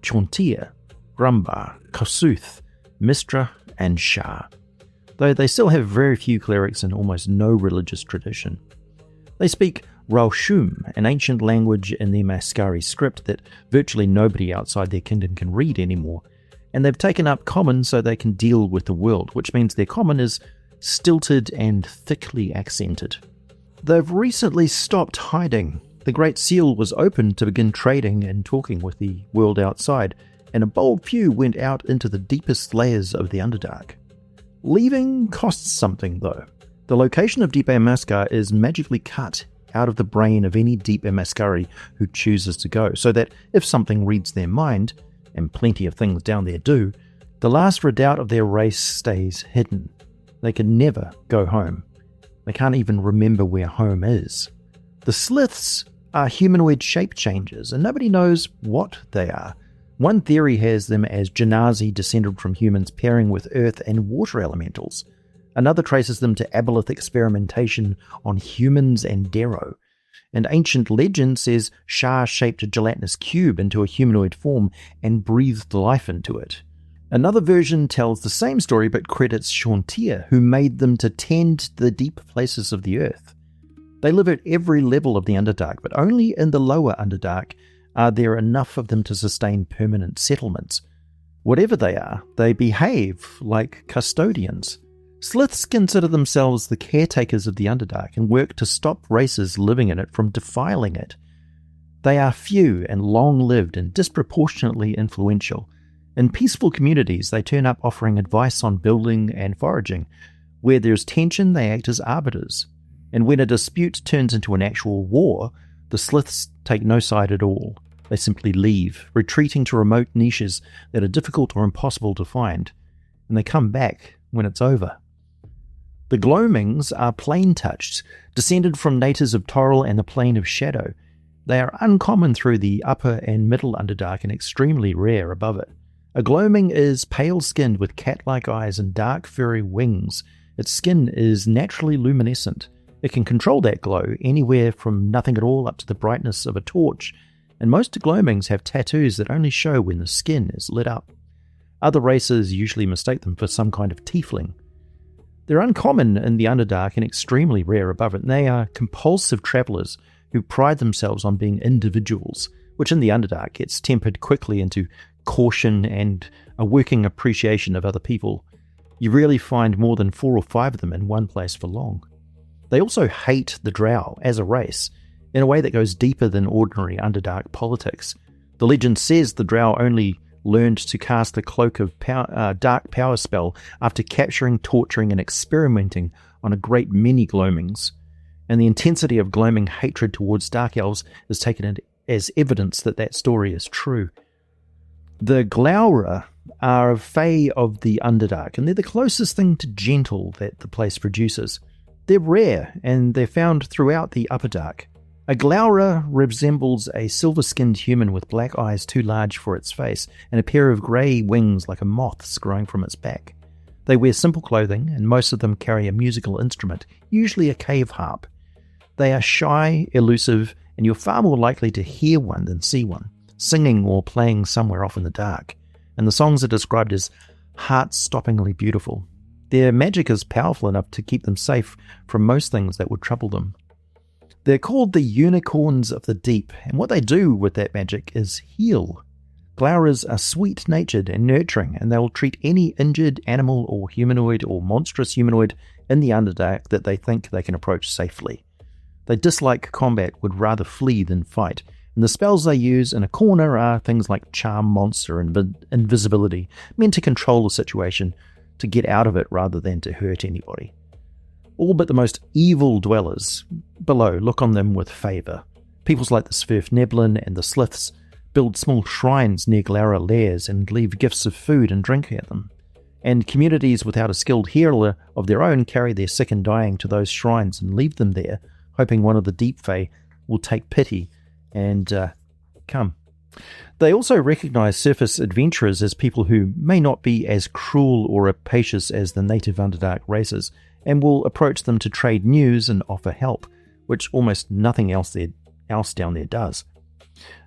Chauntea, Grumbar, Kossuth, Mistra, and Shah, though they still have very few clerics and almost no religious tradition. They speak Raushum, an ancient language in the Mascari script that virtually nobody outside their kingdom can read anymore, and they've taken up Common so they can deal with the world, which means their Common is stilted and thickly accented. They've recently stopped hiding. The Great Seal was open to begin trading and talking with the world outside, and a bold few went out into the deepest layers of the Underdark. Leaving costs something, though. The location of Deep Mascar is magically cut out of the brain of any Deep Mascari who chooses to go, so that if something reads their mind, and plenty of things down there do, the last redoubt of their race stays hidden. They can never go home. They can't even remember where home is. The Sliths are humanoid shape changers, and nobody knows what they are. One theory has them as Genasi descended from humans pairing with earth and water elementals. Another traces them to Aboleth experimentation on humans and Darrow. An ancient legend says Shah shaped a gelatinous cube into a humanoid form and breathed life into it. Another version tells the same story but credits Chauntea, who made them to tend the deep places of the earth. They live at every level of the Underdark, but only in the lower Underdark are there enough of them to sustain permanent settlements. Whatever they are, they behave like custodians. Sliths consider themselves the caretakers of the Underdark and work to stop races living in it from defiling it. They are few and long-lived and disproportionately influential. In peaceful communities, they turn up offering advice on building and foraging. Where there's tension, they act as arbiters. And when a dispute turns into an actual war, the Sliths take no side at all. They simply leave, retreating to remote niches that are difficult or impossible to find, and they come back when it's over. The Gloamings are plane-touched, descended from natives of Toril and the Plane of Shadow. They are uncommon through the upper and middle Underdark and extremely rare above it. A Gloaming is pale-skinned with cat-like eyes and dark furry wings. Its skin is naturally luminescent. It can control that glow anywhere from nothing at all up to the brightness of a torch, and most Gloamings have tattoos that only show when the skin is lit up. Other races usually mistake them for some kind of tiefling. They're uncommon in the Underdark and extremely rare above it, and they are compulsive travellers who pride themselves on being individuals, which in the Underdark gets tempered quickly into caution and a working appreciation of other people. You rarely find more than 4 or 5 of them in one place for long. They also hate the Drow as a race, in a way that goes deeper than ordinary Underdark politics. The legend says the Drow only learned to cast the Cloak of Dark Power spell after capturing, torturing, and experimenting on a great many Gloamings, and the intensity of Gloaming hatred towards Dark Elves is taken as evidence that that story is true. The Glaura are Fae of the Underdark, and they're the closest thing to gentle that the place produces. They're rare, and they're found throughout the Upper Dark. A Glaura resembles a silver-skinned human with black eyes too large for its face, and a pair of grey wings like a moth's growing from its back. They wear simple clothing, and most of them carry a musical instrument, usually a cave harp. They are shy, elusive, and you're far more likely to hear one than see one, singing or playing somewhere off in the dark, and the songs are described as heart-stoppingly beautiful. Their magic is powerful enough to keep them safe from most things that would trouble them. They're called the Unicorns of the Deep, and what they do with that magic is heal. Glauras are sweet-natured and nurturing, and they will treat any injured animal or humanoid or monstrous humanoid in the Underdark that they think they can approach safely. They dislike combat, would rather flee than fight, and the spells they use in a corner are things like Charm Monster and Invisibility, meant to control the situation, to get out of it rather than to hurt anybody. All but the most evil dwellers below look on them with favour. Peoples like the Svirfneblin and the Sliths build small shrines near Glaura lairs and leave gifts of food and drink at them. And communities without a skilled healer of their own carry their sick and dying to those shrines and leave them there, hoping one of the Deep Fae will take pity and come. They also recognize surface adventurers as people who may not be as cruel or rapacious as the native Underdark races, and will approach them to trade news and offer help, which almost nothing else down there does.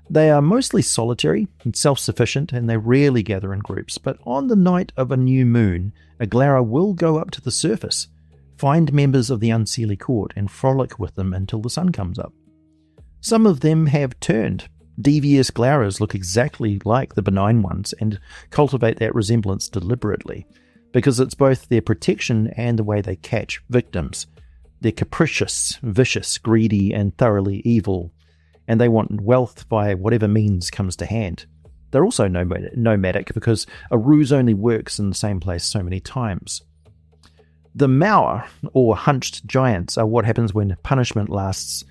They are mostly solitary and self-sufficient, and they rarely gather in groups, but on the night of a new moon, a Glaura will go up to the surface, find members of the Unseelie Court, and frolic with them until the sun comes up. Some of them have turned. Devious Glauras look exactly like the benign ones and cultivate that resemblance deliberately, because it's both their protection and the way they catch victims. They're capricious, vicious, greedy, and thoroughly evil, and they want wealth by whatever means comes to hand. They're also nomadic because a ruse only works in the same place so many times. The Mauer, or hunched giants, are what happens when punishment lasts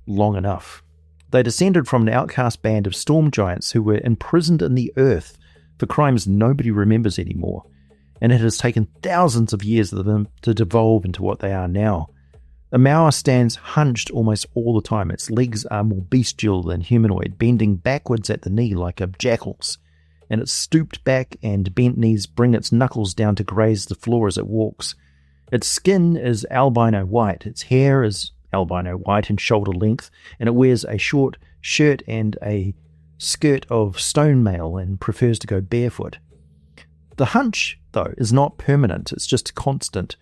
long enough. They descended from an outcast band of storm giants who were imprisoned in the earth for crimes nobody remembers anymore, and it has taken thousands of years of them to devolve into what they are now. A Mauer stands hunched almost all the time. Its legs are more bestial than humanoid, bending backwards at the knee like a jackal's, and its stooped back and bent knees bring its knuckles down to graze the floor as it walks. Its skin is albino white, its hair is albino white and shoulder length, and it wears a short shirt and a skirt of stone mail and prefers to go barefoot. The hunch, though, is not permanent, it's just constant.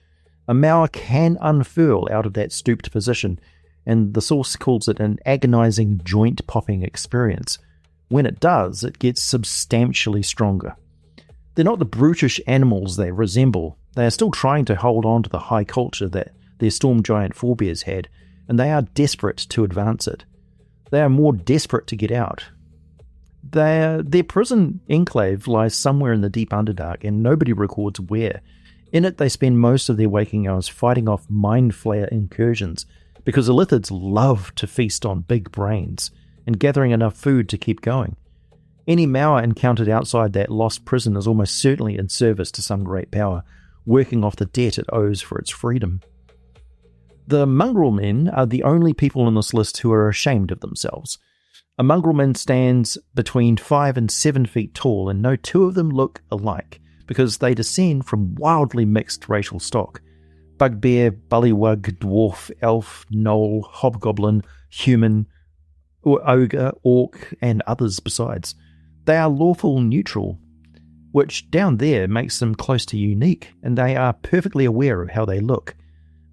A mower can unfurl out of that stooped position, and the source calls it an agonizing joint-popping experience. When it does, it gets substantially stronger. They're not the brutish animals they resemble. They are still trying to hold on to the high culture that their storm giant forebears had, and they are desperate to advance it. They are more desperate to get out. Their prison enclave lies somewhere in the deep Underdark, and nobody records where. In it, they spend most of their waking hours fighting off mind flayer incursions, because Illithids love to feast on big brains, and gathering enough food to keep going. Any mower encountered outside that lost prison is almost certainly in service to some great power, working off the debt it owes for its freedom. The mongrel men are the only people on this list who are ashamed of themselves. A mongrel man stands between 5 and 7 feet tall, and no two of them look alike, because they descend from wildly mixed racial stock. Bugbear, bullywug, dwarf, elf, gnoll, hobgoblin, human, ogre, orc, and others besides. They are lawful neutral, which down there makes them close to unique, and they are perfectly aware of how they look.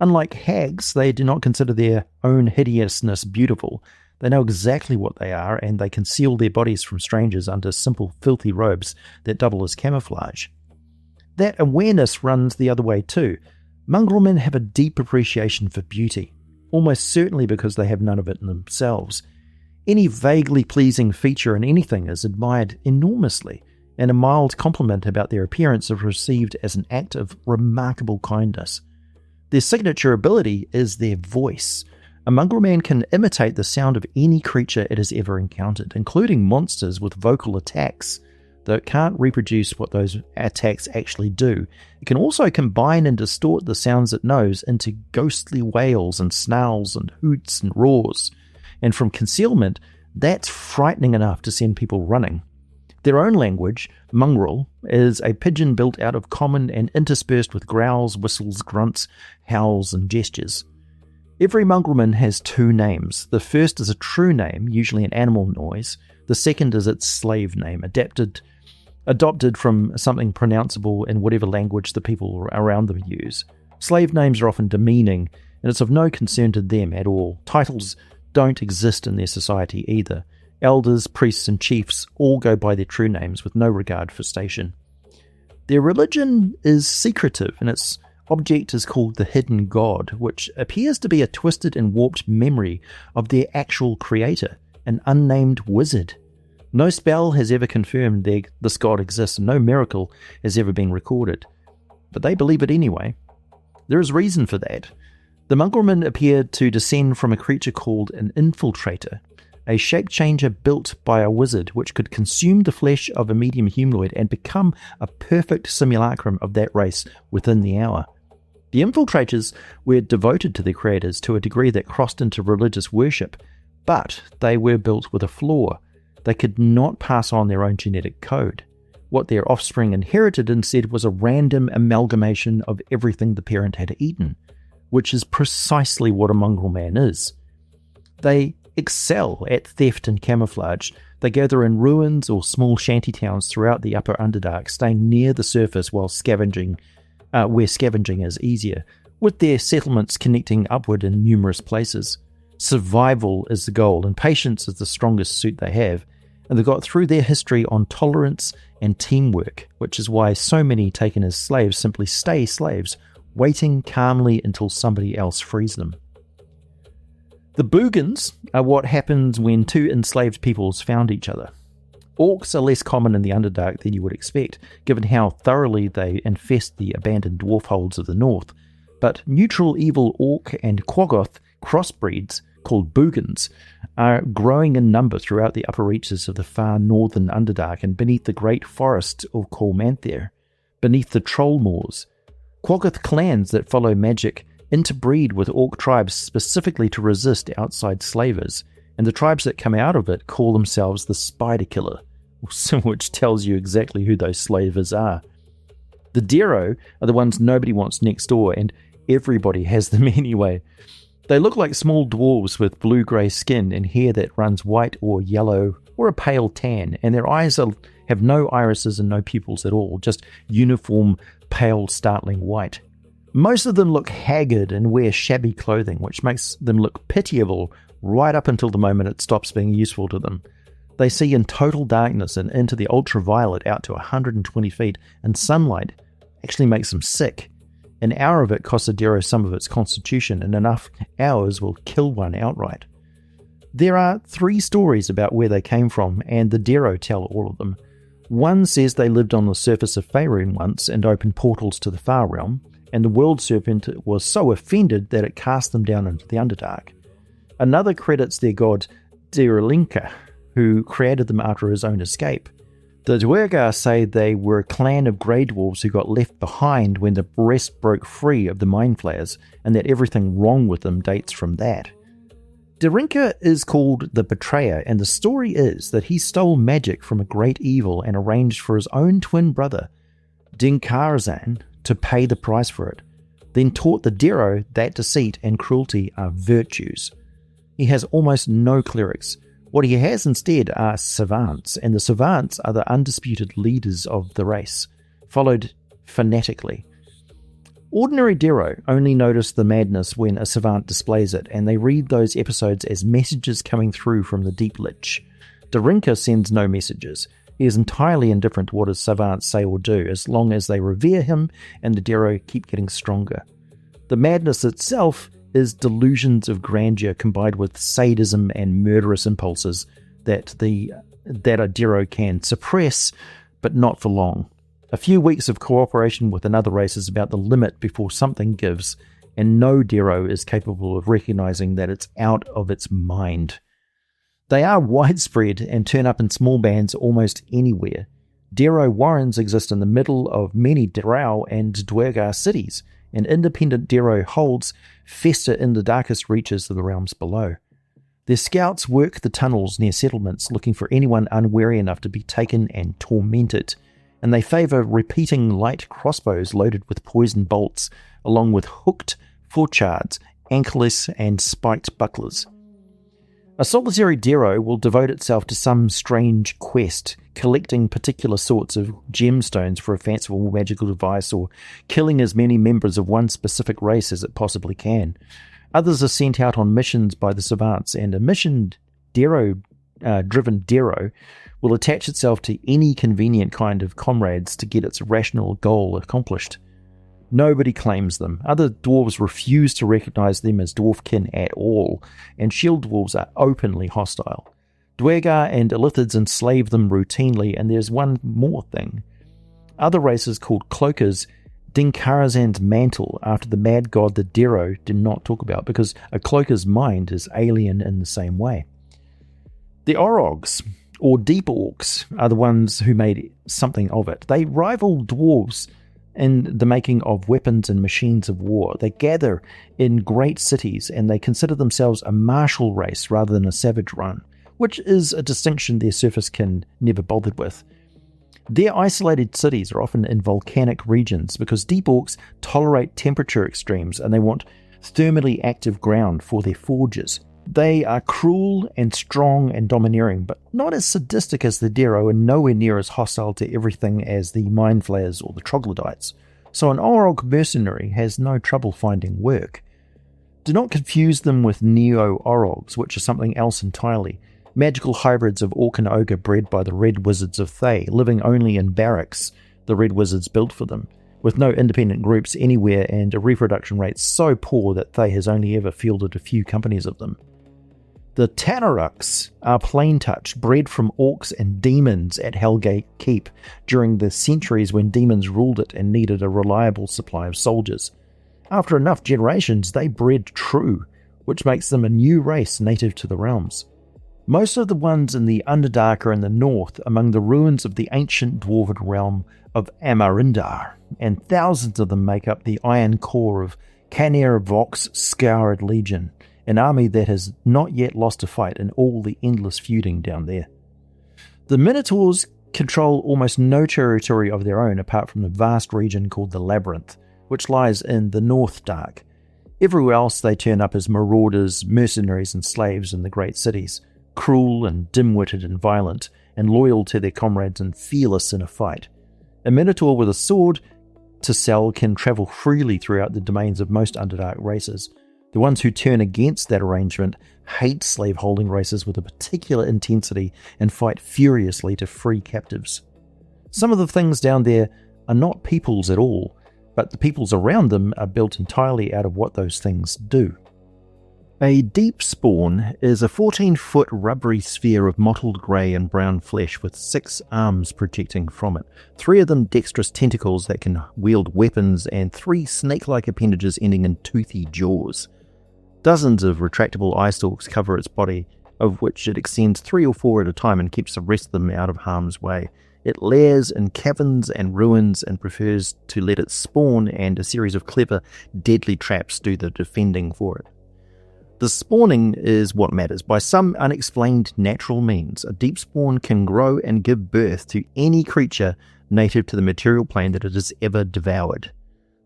Unlike hags, they do not consider their own hideousness beautiful. They know exactly what they are, and they conceal their bodies from strangers under simple filthy robes that double as camouflage. That awareness runs the other way too. Mongrel men have a deep appreciation for beauty, almost certainly because they have none of it in themselves. Any vaguely pleasing feature in anything is admired enormously, and a mild compliment about their appearance is received as an act of remarkable kindness. Their signature ability is their voice. A mongrel man can imitate the sound of any creature it has ever encountered, including monsters with vocal attacks, though it can't reproduce what those attacks actually do. It can also combine and distort the sounds it knows into ghostly wails and snarls and hoots and roars. And from concealment, that's frightening enough to send people running. Their own language, mongrel, is a pidgin built out of common and interspersed with growls, whistles, grunts, howls, and gestures. Every mongrelman has 2 names. The first is a true name, usually an animal noise. The second is its slave name, adopted from something pronounceable in whatever language the people around them use. Slave names are often demeaning, and it's of no concern to them at all. Titles don't exist in their society either. Elders, priests, and chiefs all go by their true names with no regard for station. Their religion is secretive, and its object is called the Hidden God, which appears to be a twisted and warped memory of their actual creator, an unnamed wizard. No spell has ever confirmed this god exists, and no miracle has ever been recorded. But they believe it anyway. There is reason for that. The mongrelmen appear to descend from a creature called an infiltrator, a shape changer built by a wizard which could consume the flesh of a medium humanoid and become a perfect simulacrum of that race within the hour. The infiltrators were devoted to their creators to a degree that crossed into religious worship, but they were built with a flaw. They could not pass on their own genetic code. What their offspring inherited instead was a random amalgamation of everything the parent had eaten, which is precisely what a mongrel man is. They excel at theft and camouflage. They gather in ruins or small shantytowns throughout the upper Underdark, staying near the surface while scavenging, where scavenging is easier, with their settlements connecting upward in numerous places. Survival is the goal, and patience is the strongest suit they have, and they got through their history on tolerance and teamwork, which is why so many taken as slaves simply stay slaves, waiting calmly until somebody else frees them. The Boogans are what happens when 2 enslaved peoples found each other. Orcs are less common in the Underdark than you would expect, given how thoroughly they infest the abandoned dwarf holds of the north, but neutral evil orc and Quaggoth crossbreeds, called Boogans, are growing in number throughout the upper reaches of the far northern Underdark and beneath the great forest of Cormanther, beneath the troll moors. Quaggoth clans that follow magic interbreed with orc tribes specifically to resist outside slavers, and the tribes that come out of it call themselves the Spider Killer, which tells you exactly who those slavers are. The Dero are the ones nobody wants next door, and everybody has them anyway. They look like small dwarves with blue-grey skin and hair that runs white or yellow or a pale tan, and their eyes have no irises and no pupils at all, just uniform, pale, startling white. Most of them look haggard and wear shabby clothing, which makes them look pitiable right up until the moment it stops being useful to them. They see in total darkness and into the ultraviolet out to 120 feet, and sunlight actually makes them sick. An hour of it costs a Dero some of its constitution, and enough hours will kill one outright. There are 3 stories about where they came from, and the Dero tell all of them. One says they lived on the surface of Phaerimm once and opened portals to the Far Realm, and the World Serpent was so offended that it cast them down into the Underdark. Another credits their god Ellyn'taal, who created them after his own escape. The Duergar say they were a clan of grey dwarves who got left behind when the rest broke free of the Mind Flayers, and that everything wrong with them dates from that. Ellyn'taal is called the Betrayer, and the story is that he stole magic from a great evil and arranged for his own twin brother, Ixzan, to pay the price for it, then taught the Dero that deceit and cruelty are virtues. He has almost no clerics. What he has instead are savants, and the savants are the undisputed leaders of the race, followed fanatically. Ordinary Dero only notice the madness when a savant displays it, and they read those episodes as messages coming through from the Deep Lich. Ellyn'taal sends no messages. He is entirely indifferent to what his savants say or do, as long as they revere him and the Dero keep getting stronger. The madness itself is delusions of grandeur combined with sadism and murderous impulses that a Dero can suppress, but not for long. A few weeks of cooperation with another race is about the limit before something gives, and no Dero is capable of recognizing that it's out of its mind. They are widespread and turn up in small bands almost anywhere. Dero warrens exist in the middle of many Drow and Duergar cities, and independent Dero holds fester in the darkest reaches of the realms below. Their scouts work the tunnels near settlements looking for anyone unwary enough to be taken and tormented, and they favour repeating light crossbows loaded with poisoned bolts, along with hooked forchards, anklets, and spiked bucklers. A solitary Dero will devote itself to some strange quest, collecting particular sorts of gemstones for a fanciful magical device, or killing as many members of one specific race as it possibly can. Others are sent out on missions by the savants, and a mission driven Dero will attach itself to any convenient kind of comrades to get its rational goal accomplished. Nobody claims them. Other dwarves refuse to recognize them as dwarfkin at all, and shield dwarves are openly hostile. Duergar and Illithids enslave them routinely, and there's one more thing. Other races called Cloakers Dinkarazan's mantle after the mad god the Dero did not talk about, because a Cloaker's mind is alien in the same way. The Orogs, or Deep Orcs, are the ones who made something of it. They rival dwarves in the making of weapons and machines of war. They gather in great cities, and they consider themselves a martial race rather than a savage one, which is a distinction their surface kin never bothered with. Their isolated cities are often in volcanic regions because Deep Orcs tolerate temperature extremes, and they want thermally active ground for their forges. They are cruel and strong and domineering, but not as sadistic as the Dero, and nowhere near as hostile to everything as the Mind Flayers or the Troglodytes. So an Orog mercenary has no trouble finding work. Do not confuse them with Neo-Orogs, which are something else entirely. Magical hybrids of Orc and Ogre bred by the Red Wizards of Thay, living only in barracks the Red Wizards built for them, with no independent groups anywhere and a reproduction rate so poor that Thay has only ever fielded a few companies of them. The Tanarukks are plain touch, bred from orcs and demons at Hellgate Keep during the centuries when demons ruled it and needed a reliable supply of soldiers. After enough generations, they bred true, which makes them a new race native to the realms. Most of the ones in the Underdark are in the north, among the ruins of the ancient dwarven realm of Amarindar, and thousands of them make up the Iron Core of Caner Vox Scoured Legion, an army that has not yet lost a fight in all the endless feuding down there. The Minotaurs control almost no territory of their own apart from the vast region called the Labyrinth, which lies in the North Dark. Everywhere else they turn up as marauders, mercenaries and slaves in the great cities. cruel and dim-witted and violent, and loyal to their comrades and fearless in a fight. A minotaur with a sword to sell can travel freely throughout the domains of most Underdark races. The ones who turn against that arrangement hate slave-holding races with a particular intensity and fight furiously to free captives. Some of the things down there are not peoples at all, but the peoples around them are built entirely out of what those things do. A deep spawn is a 14-foot rubbery sphere of mottled grey and brown flesh with 6 arms projecting from it, 3 of them dexterous tentacles that can wield weapons, and 3 snake-like appendages ending in toothy jaws. Dozens of retractable eye stalks cover its body, of which it extends 3 or 4 at a time and keeps the rest of them out of harm's way. It lairs in caverns and ruins and prefers to let its spawn and a series of clever, deadly traps do the defending for it. The spawning is what matters. By some unexplained natural means, a deep spawn can grow and give birth to any creature native to the material plane that it has ever devoured.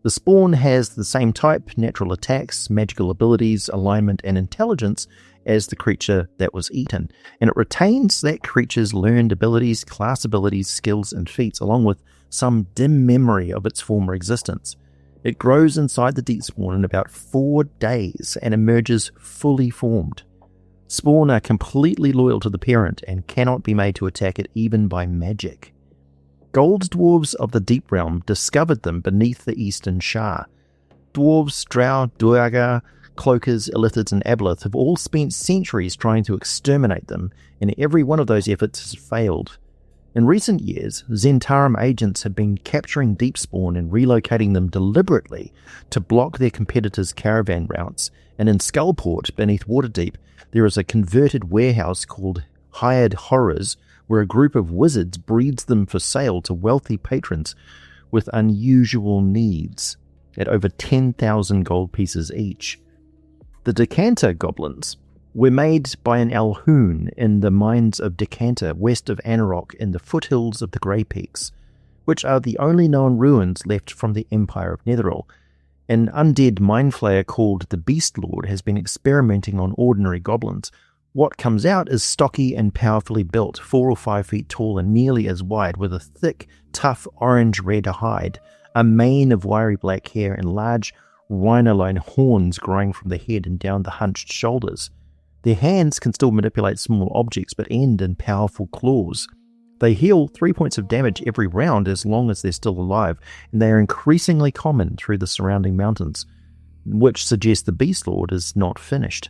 The spawn has the same type, natural attacks, magical abilities, alignment, and intelligence as the creature that was eaten, and it retains that creature's learned abilities, class abilities, skills, and feats, along with some dim memory of its former existence. It grows inside the deep spawn in about 4 days and emerges fully formed. Spawn are completely loyal to the parent and cannot be made to attack it even by magic. Gold dwarves of the Deep Realm discovered them beneath the Eastern Shar. Dwarves, drow, duergar, cloakers, illithids, and aboleth have all spent centuries trying to exterminate them, and every one of those efforts has failed. In recent years, Zhentarim agents have been capturing Deepspawn and relocating them deliberately to block their competitors' caravan routes, and in Skullport, beneath Waterdeep, there is a converted warehouse called Hired Horrors, where a group of wizards breeds them for sale to wealthy patrons with unusual needs, at over 10,000 gold pieces each. The Decanter goblins were made by an Alhoon in the mines of Decanter, west of Anarok in the foothills of the Grey Peaks, which are the only known ruins left from the Empire of Netheril. An undead mind flayer called the Beast Lord has been experimenting on ordinary goblins. What comes out is stocky and powerfully built, 4 or 5 feet tall and nearly as wide, with a thick, tough orange-red hide, a mane of wiry black hair, and large rhinoline horns growing from the head and down the hunched shoulders. Their hands can still manipulate small objects, but end in powerful claws. They heal 3 points of damage every round as long as they're still alive, and they are increasingly common through the surrounding mountains, which suggests the Beast Lord is not finished.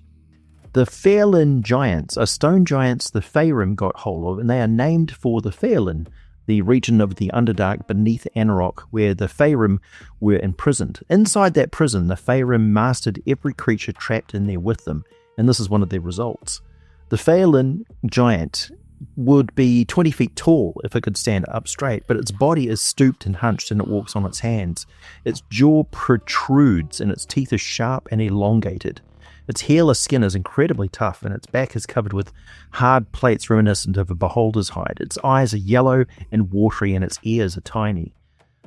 The Phaerimm giants are stone giants the Phaerimm got hold of, and they are named for the Phaerimm, the region of the Underdark beneath Anarok where the Phaerimm were imprisoned. Inside that prison, the Phaerimm mastered every creature trapped in there with them, and this is one of their results. The Phaerimm giant would be 20 feet tall if it could stand up straight, but its body is stooped and hunched and it walks on its hands. Its jaw protrudes and its teeth are sharp and elongated. Its hairless skin is incredibly tough, and its back is covered with hard plates reminiscent of a beholder's hide. Its eyes are yellow and watery, and its ears are tiny.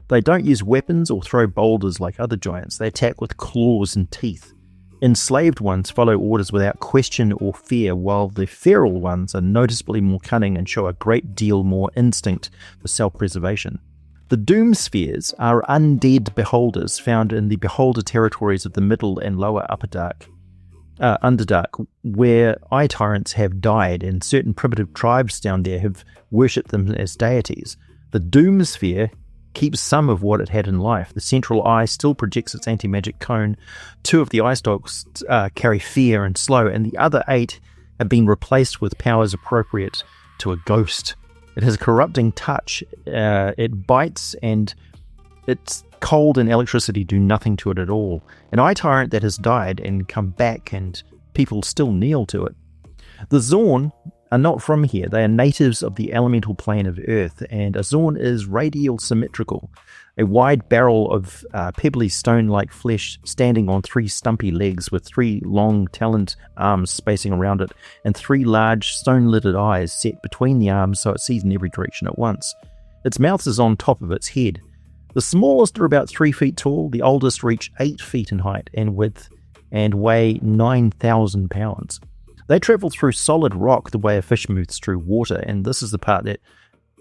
They don't use weapons or throw boulders like other giants. They attack with claws and teeth. Enslaved ones follow orders without question or fear, while the feral ones are noticeably more cunning and show a great deal more instinct for self-preservation. The Doom Spheres are undead beholders found in the beholder territories of the Middle and Lower Underdark, where eye tyrants have died, and certain primitive tribes down there have worshipped them as deities. The Doom Sphere keeps some of what it had in life. The central eye still projects its anti-magic cone. 2 of the eye stalks carry fear and slow, and the other 8 have been replaced with powers appropriate to a ghost. It has a corrupting touch. It bites, and its cold and electricity do nothing to it at all. An eye tyrant that has died and come back, and people still kneel to it. The Zorn are not from here. They are natives of the elemental plane of Earth, and a Zorn is radial symmetrical, a wide barrel of pebbly stone-like flesh standing on 3 stumpy legs with 3 long taloned arms spacing around it, and 3 large stone-lidded eyes set between the arms so it sees in every direction at once. Its mouth is on top of its head. The smallest are about 3 feet tall, the oldest reach 8 feet in height and width, and weigh 9,000 pounds. They travel through solid rock the way a fish moves through water, and this is the part that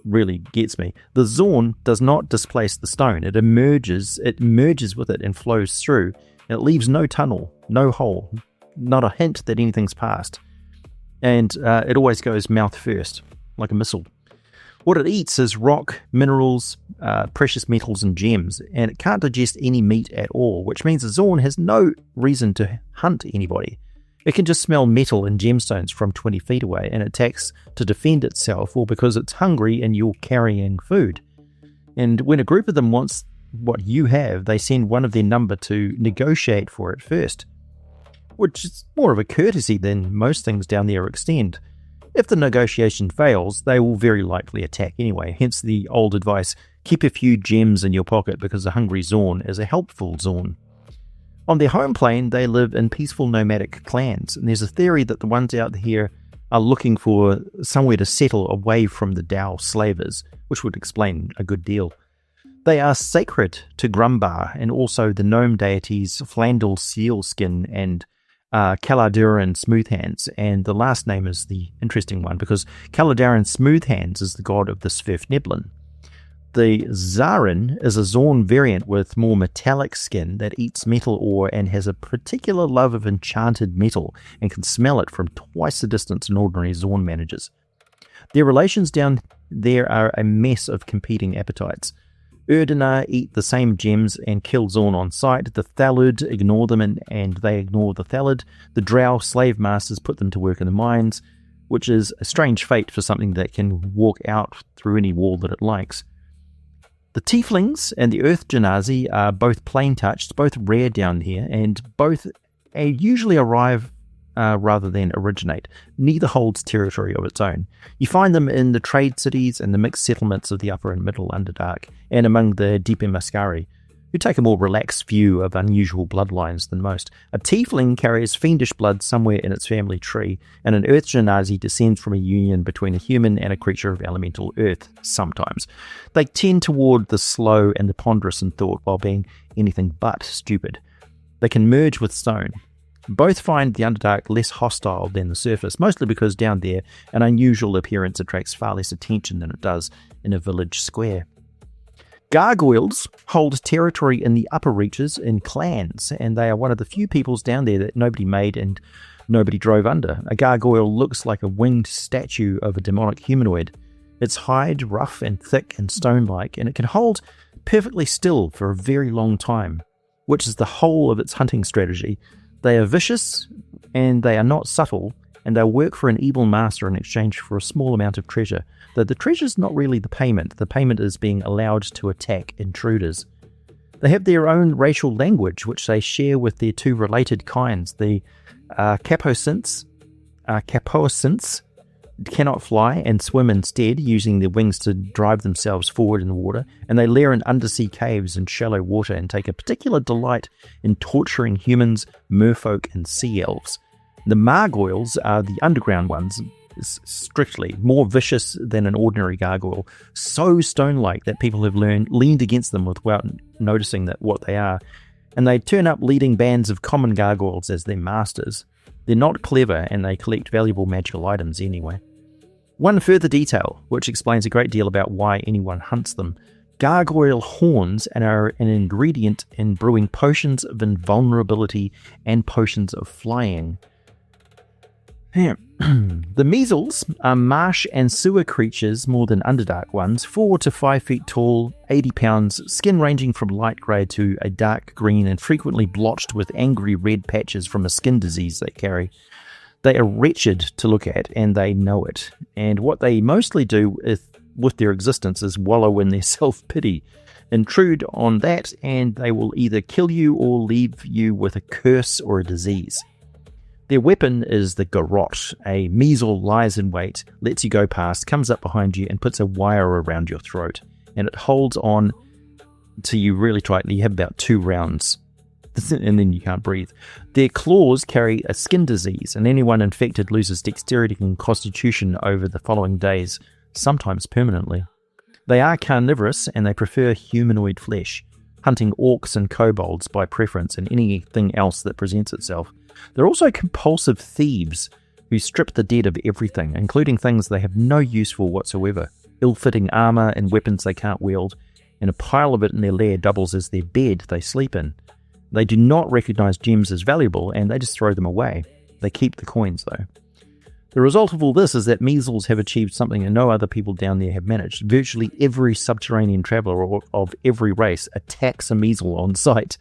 really gets me. The Zorn does not displace the stone. It merges with it and flows through, and it leaves no tunnel, no hole, not a hint that anything's passed. And it always goes mouth first, like a missile. What it eats is rock, minerals, precious metals and gems, and it can't digest any meat at all, which means the Zorn has no reason to hunt anybody. It can just smell metal and gemstones from 20 feet away and attacks to defend itself or because it's hungry and you're carrying food. And when a group of them wants what you have, they send one of their number to negotiate for it first, which is more of a courtesy than most things down there extend. If the negotiation fails, they will very likely attack anyway, hence the old advice, keep a few gems in your pocket because a hungry Zorn is a helpful Zorn. On their home plane, they live in peaceful nomadic clans, and there's a theory that the ones out here are looking for somewhere to settle away from the Dow slavers, which would explain a good deal. They are sacred to Grumbar and also the gnome deities Flandel Sealskin and Caladaran Smoothhands, and the last name is the interesting one because Caladaran Smoothhands is the god of the Svirfneblin. The Zarin is a Zorn variant with more metallic skin that eats metal ore and has a particular love of enchanted metal and can smell it from twice the distance an ordinary Zorn manages. Their relations down there are a mess of competing appetites. Erdinar eat the same gems and kill Zorn on sight. The Thalud ignore them and they ignore the Thalud. The Drow slave masters put them to work in the mines, which is a strange fate for something that can walk out through any wall that it likes. The Tieflings and the Earth Genasi are both plain-touched, both rare down here, and both usually arrive rather than originate. Neither holds territory of its own. You find them in the trade cities and the mixed settlements of the Upper and Middle Underdark, and among the Deep Mascari, who take a more relaxed view of unusual bloodlines than most. A Tiefling carries fiendish blood somewhere in its family tree, and an Earth Genasi descends from a union between a human and a creature of elemental earth, sometimes. They tend toward the slow and the ponderous in thought while being anything but stupid. They can merge with stone. Both find the Underdark less hostile than the surface, mostly because down there an unusual appearance attracts far less attention than it does in a village square. Gargoyles hold territory in the upper reaches in clans, and they are one of the few peoples down there that nobody made and nobody drove under. A gargoyle looks like a winged statue of a demonic humanoid. Its hide rough and thick and stone-like, and it can hold perfectly still for a very long time, which is the whole of its hunting strategy. They are vicious, and they are not subtle, and they'll work for an evil master in exchange for a small amount of treasure. Though the treasure's not really the payment is being allowed to attack intruders. They have their own racial language, which they share with their two related kinds. The Capocints cannot fly and swim instead, using their wings to drive themselves forward in the water, and they lair in undersea caves and shallow water and take a particular delight in torturing humans, merfolk, and sea elves. The Margoyles are the underground ones, strictly more vicious than an ordinary gargoyle, so stone-like that people have leaned against them without noticing that what they are, and they turn up leading bands of common gargoyles as their masters. They're not clever, and they collect valuable magical items anyway. One further detail, which explains a great deal about why anyone hunts them: gargoyle horns are an ingredient in brewing potions of invulnerability and potions of flying. The measles are marsh and sewer creatures more than Underdark ones, 4 to 5 feet tall, 80 pounds, skin ranging from light grey to a dark green and frequently blotched with angry red patches from a skin disease they carry. They are wretched to look at, and they know it, and what they mostly do with their existence is wallow in their self-pity. Intrude on that, and they will either kill you or leave you with a curse or a disease. Their weapon is the garrote. A measle lies in wait, lets you go past, comes up behind you, and puts a wire around your throat. And it holds on to you really tightly. You have about 2 rounds, and then you can't breathe. Their claws carry a skin disease, and anyone infected loses dexterity and constitution over the following days, sometimes permanently. They are carnivorous, and they prefer humanoid flesh, hunting orcs and kobolds by preference and anything else that presents itself. They're also compulsive thieves. who strip the dead of everything, including things they have no use for whatsoever, ill-fitting armor and weapons they can't wield, and a pile of it in their lair doubles as their bed they sleep in. They do not recognize gems as valuable, and they just throw them away. They keep the coins, though. The result of all this is that measles have achieved something that no other people down there have managed. Virtually every subterranean traveller of every race attacks a measle on sight.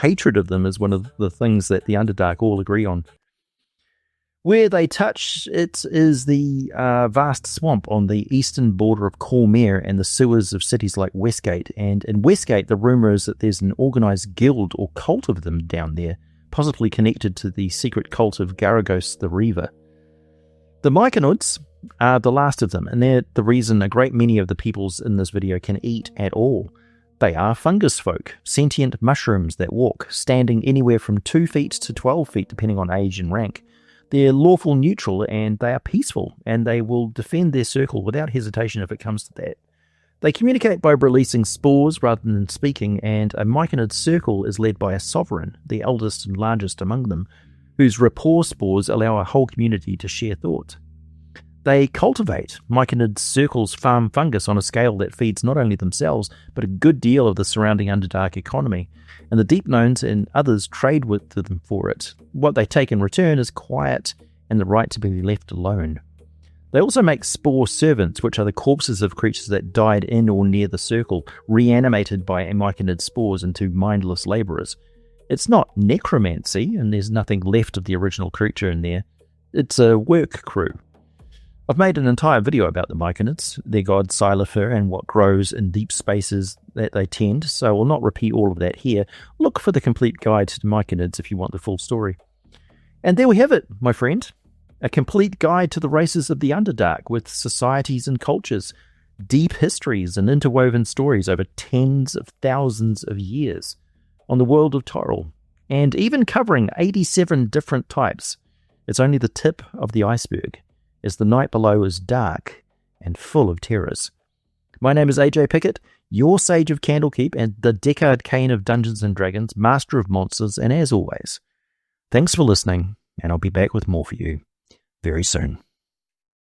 Hatred of them is one of the things that the Underdark all agree on. Where they touch, it is the vast swamp on the eastern border of Cormere and the sewers of cities like Westgate. And in Westgate, the rumour is that there's an organised guild or cult of them down there, possibly connected to the secret cult of Garagos the Reaver. The Myconids are the last of them, and they're the reason a great many of the peoples in this video can eat at all. They are fungus folk, sentient mushrooms that walk, standing anywhere from 2 feet to 12 feet depending on age and rank. They're lawful neutral and they are peaceful, and they will defend their circle without hesitation if it comes to that. They communicate by releasing spores rather than speaking, and a Myconid circle is led by a sovereign, the eldest and largest among them, whose rapport spores allow a whole community to share thought. They cultivate. Myconid circles farm fungus on a scale that feeds not only themselves, but a good deal of the surrounding Underdark economy, and the Deep Gnomes and others trade with them for it. What they take in return is quiet and the right to be left alone. They also make spore servants, which are the corpses of creatures that died in or near the circle, reanimated by Myconid spores into mindless labourers. It's not necromancy, and there's nothing left of the original creature in there. It's a work crew. I've made an entire video about the Myconids, their god Sylifer, and what grows in deep spaces that they tend, so I will not repeat all of that here. Look for the complete guide to the Myconids if you want the full story. And there we have it, my friend. A complete guide to the races of the Underdark, with societies and cultures, deep histories and interwoven stories over tens of thousands of years on the world of Toril, and even covering 87 different types. It's only the tip of the iceberg, as the night below is dark and full of terrors. My name is AJ Pickett, your Sage of Candlekeep and the Deckard Cain of Dungeons & Dragons, Master of Monsters, and as always, thanks for listening, and I'll be back with more for you very soon.